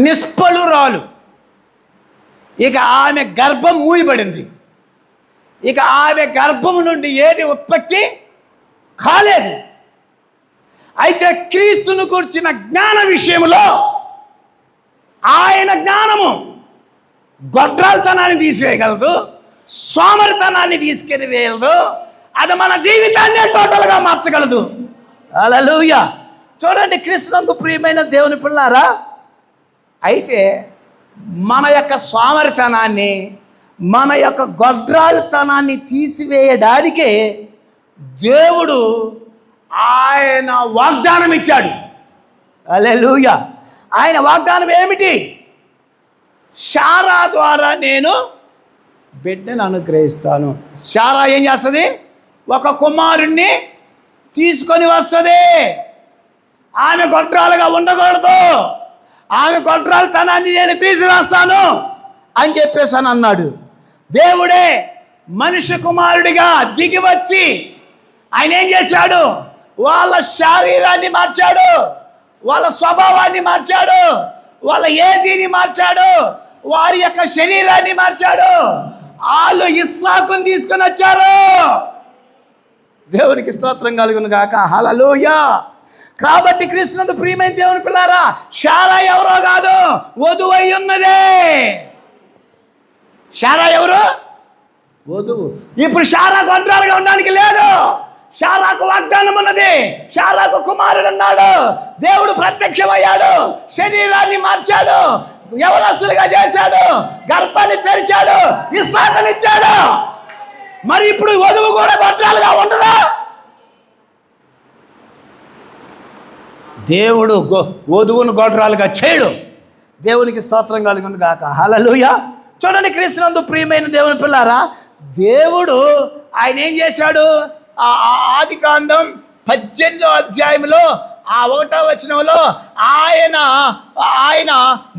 నిష్ఫలురాలు. ఇక ఆమె గర్భం మూయబడింది. ఇక ఆమె గర్భము నుండి ఏది ఉత్పత్తి కాలేదు. అయితే క్రీస్తును కూర్చిన జ్ఞాన విషయంలో ఆయన జ్ఞానము గొడ్రాలతనాన్ని తీసివేయగలదు, సోమరితనాన్ని తీసుకెళ్ళి వేయగలదు. అది మన జీవితాన్ని టోటల్గా మార్చగలదు. హల్లెలూయా. చూడండి, క్రీస్తునందు ప్రియమైన దేవుని పిల్లారా, అయితే మన యొక్క సోమరితనాన్ని, మన యొక్క గొడ్రాలుతనాన్ని తీసివేయడానికే దేవుడు ఆయన వాగ్దానం ఇచ్చాడు. హల్లెలూయా. ఆయన వాగ్దానం ఏమిటి? శారా ద్వారా నేను బిడ్డను అనుగ్రహిస్తాను. శారా ఏం చేస్తుంది? ఒక కుమారుణ్ణి తీసుకొని వస్తుంది. ఆమె గొడ్రాలుగా ఉండకూడదు, ఆమె గొడ్రాలుతనాన్ని నేను తీసివేస్తాను అని చెప్పేసి అన్నాడు. దేవుడే మనుష్య కుమారుడిగా దిగి వచ్చి ఆయన ఏం చేశాడు? వాళ్ళ శరీరాన్ని మార్చాడు, వాళ్ళ స్వభావాన్ని మార్చాడు, వాళ్ళ ఏజీని మార్చాడు, వారి యొక్క శరీరాన్ని మార్చాడు. వాళ్ళు ఇస్సాకుని తీసుకొని వచ్చారు. దేవునికి స్తోత్రం కలుగును గాక. హల్లెలూయా. కాబట్టి క్రీస్తునందు ప్రియమైన దేవుని పిల్లారా, శారా ఎవరో కాదు, వధువై ఉన్నదే. శారా ఎవరు? వధువు. ఇప్పుడు శారా గొడ్రాలుగా ఉండడానికి లేదు. శారాకు వాగ్దానం ఉన్నది, శారాకు కుమారుడు ఉన్నాడు. దేవుడు ప్రత్యక్షమయ్యాడు, శరీరాన్ని మార్చాడు, యవనస్తులుగా చేశాడు, గర్భాన్ని తెరిచాడు, ఇస్సాకునిచ్చాడు. మరి ఇప్పుడు వధువు కూడా గొడ్రాలుగా ఉండదా? దేవుడు వధువును గొడ్రాలుగా చేయడు. దేవునికి స్తోత్రం కలుగును గాక. హల్లెలూయా. చూడండి, క్రీస్తునందు ప్రియమైన దేవుని పిల్లారా, దేవుడు ఆయన ఏం చేశాడు? ఆదికాండం 18వ అధ్యాయంలో 1వ వచనంలో ఆయన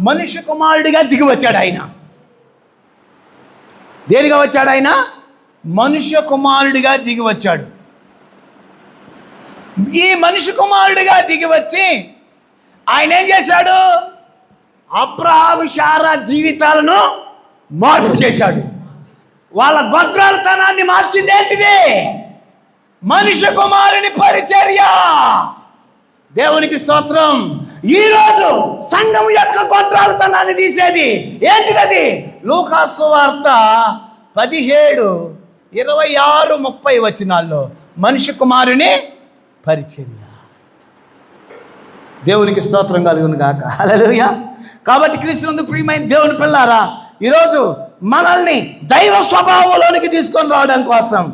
మనుష్య కుమారుడిగా దిగి వచ్చాడు. ఆయన దేనిగా వచ్చాడు? ఆయన మనుష్య కుమారుడిగా దిగి వచ్చాడు. ఈ మనుష్య కుమారుడిగా దిగి వచ్చి ఆయన ఏం చేశాడు? అబ్రహాము శారా జీవితాలను మార్పు చేశాడు. వాళ్ళ గొడ్రాలుతనాన్ని మార్చింది ఏంటిది? మనుష్య కుమారుని పరిచర్య. దేవునికి స్తోత్రం. ఈరోజు సంఘం యొక్క గొడ్రాలుతనాన్ని తీసేది ఏంటిది? లూకా సువార్త 17, 26, 30 వచనాల్లో మనుష్య కుమారుని పరిచర్య. దేవునికి స్తోత్రం కలుగును గాక. హల్లెలూయా. కాబట్టి క్రీస్తునందు ప్రియమైన దేవుని పిల్లారా, ఈరోజు మనల్ని దైవ స్వభావంలోనికి తీసుకొని రావడం కోసం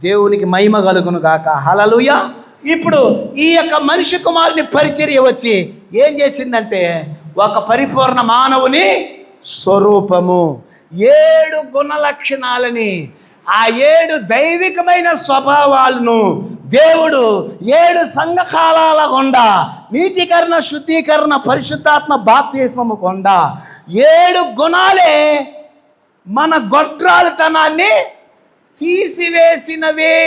దేవునికి మహిమ కలుగును గాక. హల్లెలూయా. ఇప్పుడు ఈ యొక్క మనిషి కుమారుని పరిచర్య వచ్చి ఏం చేసిందంటే, ఒక పరిపూర్ణ మానవుని స్వరూపము, 7 గుణ లక్షణాలని, ఆ 7 దైవికమైన స్వభావాలను దేవుడు 7 సంఘకాలాల గుండా, నీతికరణ, శుద్ధీకరణ, పరిశుద్ధాత్మ బాప్తిస్మము గుండా 7 గుణాలే మన గొడ్రాలుతనాన్ని తీసివేసినవే.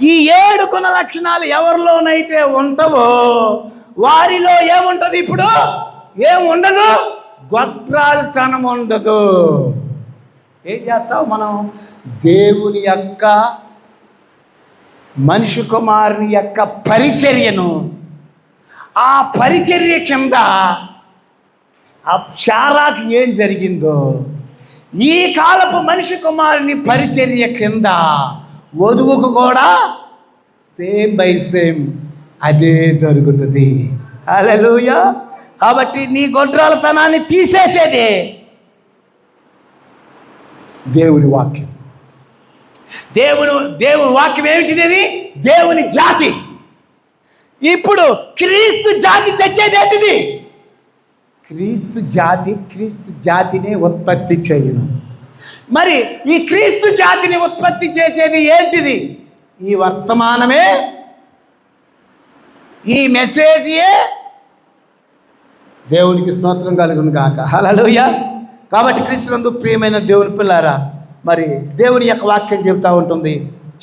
ఈ 7 గుణ లక్షణాలు ఎవరిలోనైతే ఉంటావో వారిలో ఏముంటది? ఇప్పుడు ఏముండదు? గొడ్రాలుతనం ఉండదు. ఏం చేస్తావు మనం? దేవుని యొక్క మనిషి కుమారుని యొక్క పరిచర్యను, ఆ పరిచర్య కింద ఆ శారాకు ఏం జరిగిందో ఈ కాలపు మనిషి కుమారుని పరిచర్య కింద వధువుకు కూడా సేమ్ బై సేమ్ అదే జరుగుతుంది. హల్లెలూయా. కాబట్టి నీ గొడ్రాలతనాన్ని తీసేసేదే దేవుని వాక్యం. దేవుని వాక్యం ఏమిటిది? అది దేవుని జాతి. ఇప్పుడు క్రీస్తు జాతి తెచ్చేది ఏంటిది? క్రీస్తు జాతిని ఉత్పత్తి చేయను. మరి ఈ క్రీస్తు జాతిని ఉత్పత్తి చేసేది ఏంటిది? ఈ వర్తమానమే, ఈ మెసేజియే. దేవునికి స్తోత్రం కలుగును గాక. హల్లెలూయా. కాబట్టి క్రీస్తునందు ప్రియమైన దేవుని పిల్లారా, మరి దేవుని యొక్క వాక్యం చెబుతూ ఉంటుంది.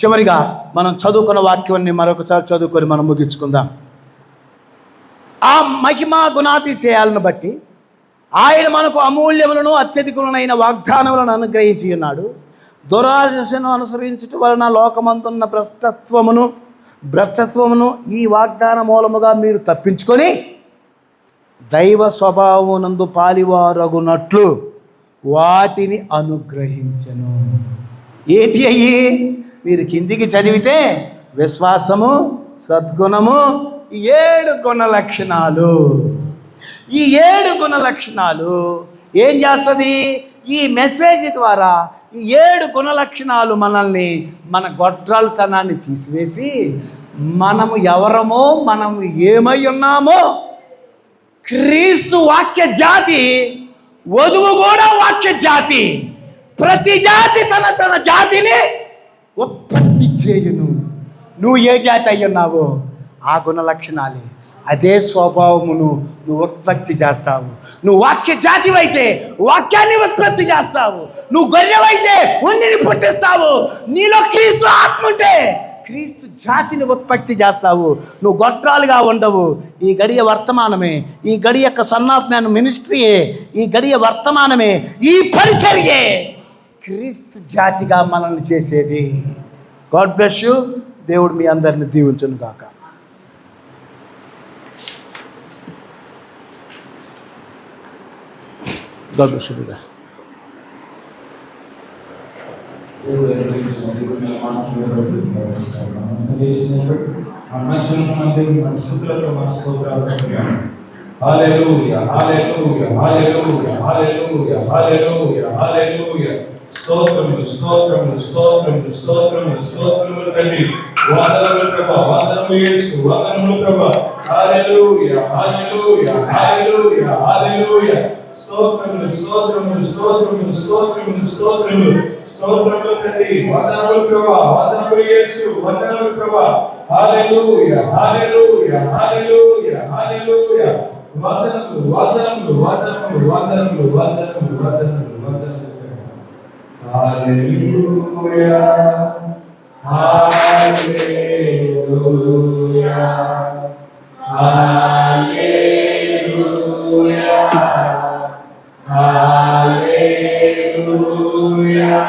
చివరిగా మనం చదువుకున్న వాక్యాన్ని మరొకసారి చదువుకొని మనం ముగించుకుందాం. ఆ మహిమా గుణాతిశయాలను బట్టి ఆయన మనకు అమూల్యములను అత్యధికములైన వాగ్దానములను అనుగ్రహించి ఉన్నాడు. దురాశను అనుసరించుట వలన లోకమంతున్న భ్రష్టత్వమును ఈ వాగ్దాన మూలముగా మీరు తప్పించుకొని దైవ స్వభావమునందు పాలివారగునట్లు వాటిని అనుగ్రహించను. ఏంటి అయ్యి? మీరు కిందికి చదివితే విశ్వాసము, సద్గుణము, 7 గుణ లక్షణాలు. ఈ 7 గుణ లక్షణాలు ఏం చేస్తుంది? ఈ మెసేజ్ ద్వారా ఈ 7 గుణ లక్షణాలు మనల్ని, మన గొడ్రాలుతనాన్ని తీసివేసి మనము ఎవరమో, మనము ఏమై ఉన్నామో, క్రీస్తు వాక్య జాతి, వధువు కూడా వాక్య జాతి. ప్రతి జాతి తన జాతిని ఉత్పత్తి చేయును. నువ్వు ఏ జాతి అయి ఉన్నావో ఆ గుణ లక్షణాలే, అదే స్వభావమును నువ్వు ఉత్పత్తి చేస్తావు. నువ్వు వాక్య జాతివైతే వాక్యాన్ని ఉత్పత్తి చేస్తావు. నువ్వు గొర్రెవైతే ఉన్నిని పుట్టిస్తావు. నీలో క్రీస్తు ఆత్మ ఉంటే క్రీస్తు జాతిని ఉత్పత్తి చేస్తావు. నువ్వు గొట్రాలుగా ఉండవు. ఈ గడియ వర్తమానమే, ఈ గడియ యొక్క సన్ ఆఫ్ మ్యాన్ మినిస్ట్రీయే, ఈ గడియ వర్తమానమే, ఈ పరిచర్యే క్రీస్తు జాతిగా మనల్ని చేసేది. God bless you. దేవుడు మీ అందరిని దీవించును గాక. God bless you. హల్లెలూయా, హల్లెలూయా, హల్లెలూయా, హల్లెలూయా, హల్లెలూయా, హల్లెలూయా. స్తోత్రములు, స్తోత్రములు, స్తోత్రములు, స్తోత్రములు, స్తోత్రములు తండ్రి. వందనములు ప్రభా, వందనములు యేసు, వందనములు ప్రభా. హల్లెలూయా, హల్లెలూయా, హల్లెలూయా, హల్లెలూయా. స్తోత్రములు, స్తోత్రములు, స్తోత్రములు, స్తోత్రములు, స్తోత్రములు, స్తోత్రములు తండ్రి. వందనములు ప్రభా, వందనములు యేసు, వందనములు ప్రభా. హల్లెలూయా, హల్లెలూయా, హల్లెలూయా, హల్లెలూయా. వందనములు, వందనములు, వందనములు, వందనములు, వందనములు, వందనములు, వందనములు. హల్లెలూయా, హల్లెలూయా, హల్లెలూయా, హల్లెలూయా,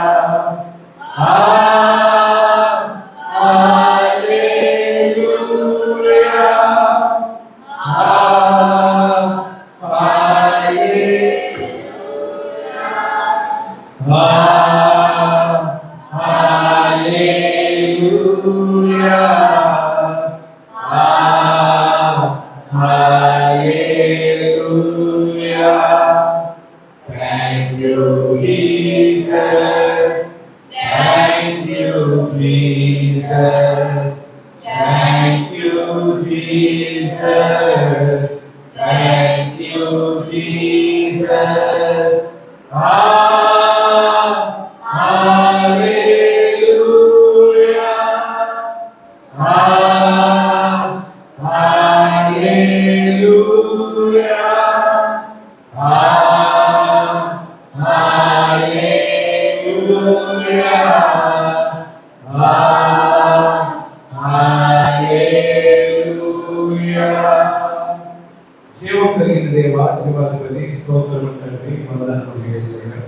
జీవం కలిగిన దేవా, జీవాధిపతి, స్తోత్రములు తండ్రి. వందనాలు యేసయ్యా.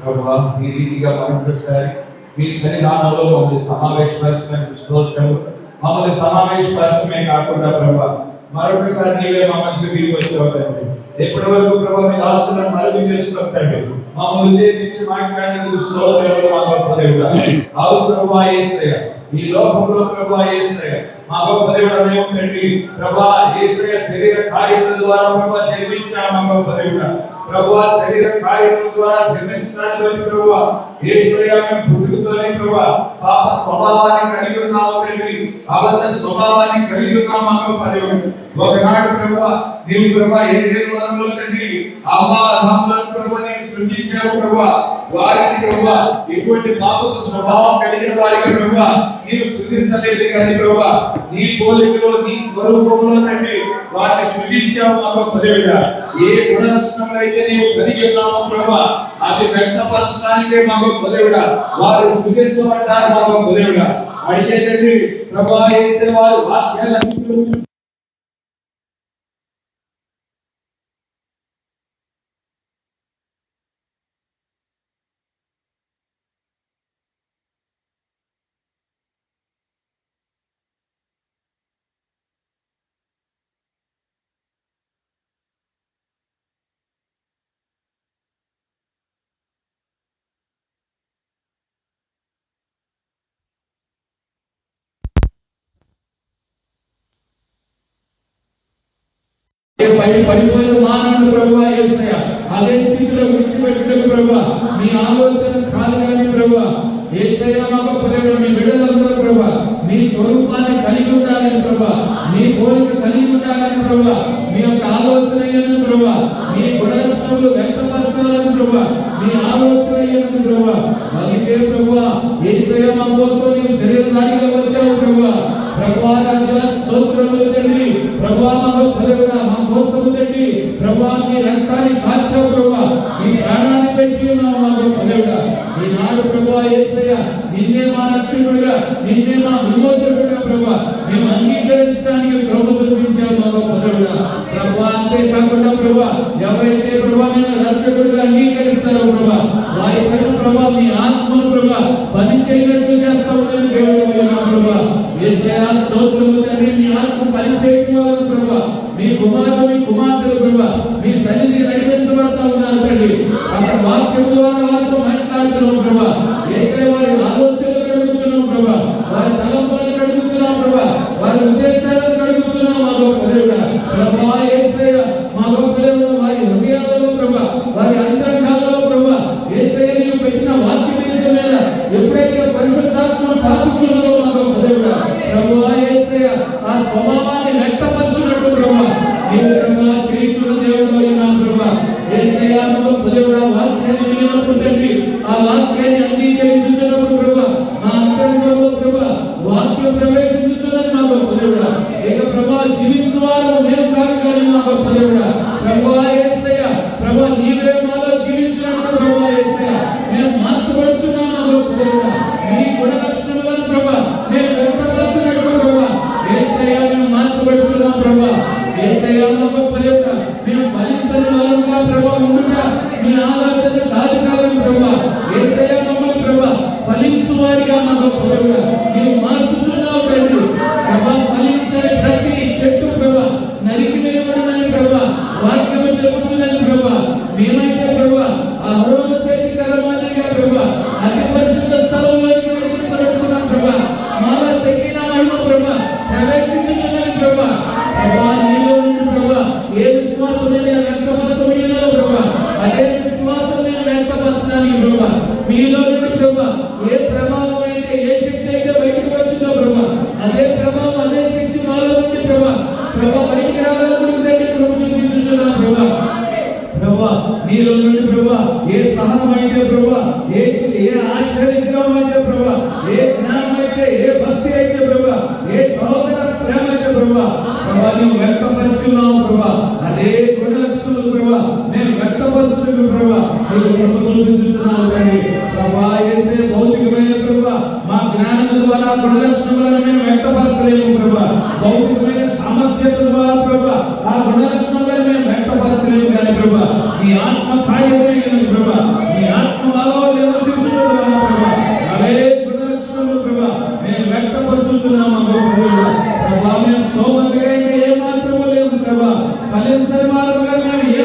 ప్రభువా, ఈ రీతిగా మరొకసారి మీ సన్నిధానంలో మమ్మల్ని సమావేశపరిచినందుకు స్తోత్రములు. మమ్మల్ని సమావేశపరచడమే కాకుండా ప్రభువా, మరొకసారి నీవే మా మధ్య దిగి వచ్చావు తండ్రి. ఎప్పటి వరకు ప్రభు మీ దాసులను మరుగు చేసుకుంటాడు. మమ్మల్ని ఉద్దేశించి మాట్లాడినందుకు స్తోత్రములు మా గొప్ప దేవుడా. అవును ప్రభువా యేసయ్య, ఈ లోకంలో ప్రభువా యేసయ్య మా గొప్ప దేవుడా, మేము తండ్రి ప్రభువా యేసయ్య శరీర కార్యముల ద్వారా ప్రభువా జన్మించాము. మా గొప్ప దేవుడా ప్రభువా శరీర కార్యముల ద్వారా జన్మించడానికి ప్రభువా యేసయ్య మేము పుట్టుకతోనే ప్రభువా పాప స్వభావాన్ని కలిగి ఉన్నాము తండ్రి, అబద్ధ స్వభావాన్ని కలిగి ఉన్నాము. మా గొప్ప దేవుడా ఒకనాడు ప్రభువా నీవు ప్రభువా ఏదేను వనంలో తండ్రి అవ్వా అదాములను ప్రభువా నీవు సృష్టించావు ప్రభువా. వారికి ప్రభువా ఇటువంటి పాపపు స్వభావం కలిగిన వారికి ప్రభువా నీవు సృష్టించలేదు కానీ ప్రభువా నీ పోలికలో నీ స్వరూపంలో తండ్రి వారిని సృష్టించావు. మా గొప్ప దేవుడా ఏ గుణలక్షణంలో అయితే నీవు కలిగి ఉన్నావు ప్రభువా అది వ్యక్తపరచడానికే మా గొప్ప దేవుడా వారు సృష్టించబడ్డారు. మా గొప్ప దేవుడా అయితే తండ్రి ప్రభువా యేసే వారు వాక్యాలను పడిపోయిన మానవుడు ప్రభువా యేసయ్య అదే స్థితిలో విడిచిపెట్టుటకు ప్రభువా మీ ఆలోచన కాదు కానీ ప్రభువా యేసయ్య మా గొప్ప దేవుడు మీ బిడ్డలందరూ ప్రభువా మీ స్వరూపాన్ని కలిగి ఉండాలని ప్రభువా మీ పోలిక కలిగి ఉండాలని ప్రభువా మీ యొక్క ఆలోచన అయ్యను ప్రభువా మీ గుణలక్షణములు వ్యక్తపరచాలని ప్రభువా మీ ఆలోచన అయ్యను ప్రభువా అందుకే ప్రభువా యేసయ్య మా కోసం నీవు శరీరధారిగా వచ్చావు ప్రభువా. ప్రభువా రాజా స్తోత్రములు తండ్రి, ప్రభువా మా గొప్ప దేవుడా మా కోసం తండ్రి ప్రభువా మీ రక్తాన్ని కాచావు ప్రభువా, మీ ప్రాణాన్ని పెట్టి ఉన్నావు మా గొప్ప దేవుడా. ఈనాడు ప్రభువా యేసయ్య నిన్నే మా రక్షకుడిగా నిన్నే మా విమోచకుడిగా ప్రభువా మేము అంగీకరించడానికి ప్రభు చూపించావు మా గొప్ప దేవుడా. ప్రభువా అంతేకాకుండా ప్రభువా ఎవరైతే ప్రభువా నిన్ను రక్షకుడిగా అంగీకరిస్తారో ప్రభువా వారి పైన ప్రభువా మీ ఆత్మను ప్రభువా పని చేయనట్టు చేస్తా ఉందని దేవుడు ప్రభువా. యేసయ్య స్తోత్రములు తండ్రి, మీ ఆత్మ పని చేయకపోవాలి ప్రభువా, మీ కుమారుడు మీ కుమార్తెలు ప్రభువా మీ సన్నిధికి నడిపించబడతా ఉన్నారు తండ్రి. అక్కడ వాక్యం ద్వారా వారితో మాట్లాడుతున్నాం ప్రభువా. యేసయ్య వారి ఆలోచనలు అడుగుతున్నాం ప్రభువా, వారి తలంపులను అడుగుతున్నాం ప్రభువా, వారి ఉద్దేశాలను అడుగుతున్నాం మా గొప్ప దేవుడా. ప్రభువా యేసయ్య మా గొప్ప దేవుడా వారి హృదయాలలో ప్రభువా వారి అంతరంగాలలో ప్రభువా యేసయ్య నీవు పెట్టిన వాక్యం మీద ఎప్పుడైతే పరిశుద్ధాత్మ తాకుచున్నదో మా గొప్ప దేవుడా ప్రభువా యేసయ్య ఆ స్వభావాన్ని వ్యక్తపరచున్నట్టు ప్రభువా నీవు ప్రభువా చేయుచున్న దేవుడు అయినా ప్రభువా. యేసయ్య మా గొప్ప దేవుడా వాక్యాన్ని వినినప్పుడు తండ్రి ఆ వాక్యాన్ని అంగీకరించుచున్నప్పుడు ప్రభువా మా అంతరంగంలో ప్రభువా వాక్యం ప్రవేశించుచున్నది మా గొప్ప దేవుడా. ఇక ప్రభువా జీవించువారు మేము కాదు కానీ మా గొప్ప దేవుడా ప్రభువా యేసయ్య ప్రభువా నీవే మాలో జీవించున్నట్టు ప్రభువా యేసయ్య మేము మార్చబడుచున్నాం మా గొప్ప దేవుడా. మీ గుణలక్షణములను ప్రభువా మేము వ్యక్తపరచున్నట్టు ప్రభువా యేసయ్య మేము మార్చబడుచున్నాం ప్రభువా. యేసయ్య మా గొప్ప దేవుడా మేము ఫలించని వారంగా ప్రభువా ఉండుట మీ ఆలోచన కాదు కాదు ప్రభువా. యేసయ్య మమ్మల్ని ప్రభువా ఫలించు వారిగా మా గొప్ప దేవుడా నీవు మార్చుచున్నావు తండ్రి. ప్రభువా ఫలించని ప్రతి చెట్టు ప్రభువా నరికి వేయబడినని ప్రభువా వాక్యము చెప్పుచున్నది ప్రభువా. మేమైతే ప్రభువా ఆ హోమ చేతి కర్ర మాదిరిగా ప్రభువా అతి పరిశుద్ధ స్థలంలోకి నడిపించబడుచున్నాం ప్రభువా. మాలో శక్తిన మహిమ ప్రభువా ప్రవేశించుచున్నది ప్రభువా. ప్రభువా నీలో నుండి ప్రభువా ఏ విశ్వాసం వ్యక్తపరచబడినదో ప్రభువా అదే విశ్వాసం నేను వ్యక్తపరచడానికి ప్రభువా మీలో నుండి ప్రభువా ఏ ప్రభావం అయితే ఏ శక్తి అయితే బయటకు వచ్చిందో ప్రభువా అదే ప్రభావం అదే శక్తి మాలో నుండి ప్రభువా బయటికి రావాలని దగ్గర చూపించుచున్నాం ప్రభువా. ప్రభువా నీలో నుండి ప్రభువా ఏ సహనం అయితే ప్రభువా ఏ ఆశ్చర్యగ్రహం అయితే ప్రభువా ఏ జ్ఞానం అయితే ఏ భక్తి అయితే ప్రభువా ఏ సహోదర ప్రేమ అయితే ప్రభువా ప్రభువా నీవు వ్యక్తపరుచున్నావు ప్రభువా అదే గుణలక్షణాలు ప్రభువా మేము వ్యక్తపరచుటకు ప్రభువా నీవు కృప చూపించుచున్నావు తండ్రి. ప్రభువా యేసే భౌతికమైన ప్రభువా మా జ్ఞానం ద్వారా గుణలక్షణాలను మేము వ్యక్తపరచలేము ప్రభువా. భౌతికమైన సామర్థ్యత ద్వారా ప్రభువా ఆ గుణలక్షణాలను మేము వ్యక్తపరచలేము కానీ ప్రభువా మీ ఆత్మ కార్యమైనది ప్రభువా మీ ఆత్మ మాలో నివసించుచున్నది ప్రభువా అదే గుణలక్షణాలు ప్రభువా మేము వ్యక్తపరచుచున్నాము ప్రభువా. ప్రభువా మేము సోమరిగా ఏ మాత్రమూ లేదు ప్రభువా ఫలించని వారుగా మేము ఏ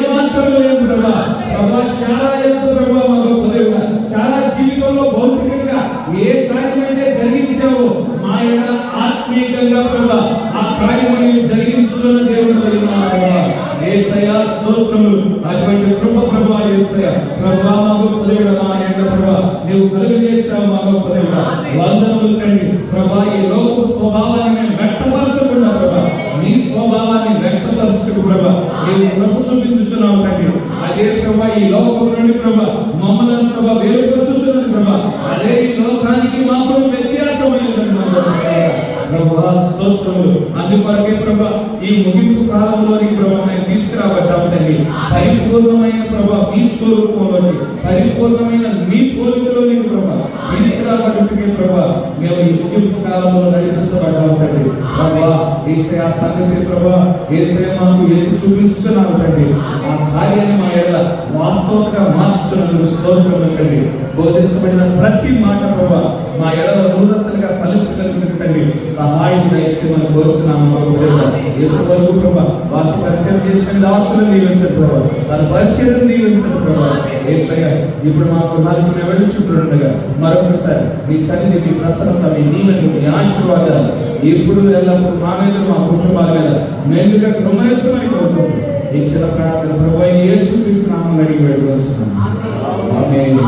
ఏ కార్యమైతే జరిగించావో మా యొక్క ఆత్మీయంగా ప్రభా ఆ కార్యమని జరిగించుతున్న దేవుడు యేసయ్యా స్తోత్రములు. అటువంటి కృప ప్రభా యేసయ్యా ప్రభా మా గొప్ప దేవుడా మా యొక్క ప్రభా నీవు కలుగజేశావు మా గొప్ప దేవుడా వందనములు తండ్రి ప్రభా. ఈ లోక స్వభావాన్ని మేము వ్యక్తపరచకుండా ప్రభా నీ స్వభావాన్ని వ్యక్తపరచుటకు ప్రభా నీవు కృప చూపించుచున్నావు తండ్రి. అదే ప్రభా ఈ లోకం నుండి ప్రభా మమ్మల్ని ప్రభా వేరుపరచుచున్నది ప్రభా. అదే ఈ లోకానికి మాకు వ్యత్యాసమైనటువంటి ప్రభా స్తోత్రములు. అందుకొరకే ప్రభా ఈ ముగింపు కాలంలోని ప్రభా మేము తీసుకురాబడ్డాము తండ్రి. పరిపూర్ణమైన ప్రభా మీ స్వరూపంలోకి పరిపూర్ణమైన మీ పోలికలోని ప్రభా తీసుకురాబడ్డట్టుకే ప్రభా మేము ఈ ముగింపు కాలంలో నడిపించబడ్డాము తండ్రి. ప్రభా యేసయ్య సంగతి ప్రభా యేసయ్య మాకు ఎత్తి చూపించుతున్నాము తండ్రి. ఆ కార్యాన్ని మా ఎడల వాస్తవంగా మార్చుతున్నందుకు స్తోత్రములు తండ్రి. బోధించబడిన ప్రతి మాట ప్రభా మా ఎడల నూతనంగా ఫలించగలుగుతుంది తండ్రి. సహాయం దయచేయమని కోరుచున్నాము ఎప్పటి వరకు ప్రభా వాటి పరిచయం చేసుకుని దాసులను దీవించండి ప్రభా. తన పరిచయం దీవించండి ప్రభా. యేసయ్య ఇప్పుడు మాకు నలుగురు వెళ్ళుచుంటుండగా మరొకసారి మీ సన్నిధి మీ ప్రసన్నత మీ దీవెనలు మీ ఆశీర్వాదాలు ఇప్పుడు ఎల్లప్పుడు మా మీద మా కుటుంబాల మీద మెండుగా కృమరించమని కోరుకుంటున్నాం. ఈ చిన్న ప్రార్థన ప్రభా యేసుక్రీస్తు నామమున అడిగి వేడుకొనుచున్నాము. ఆమేన్.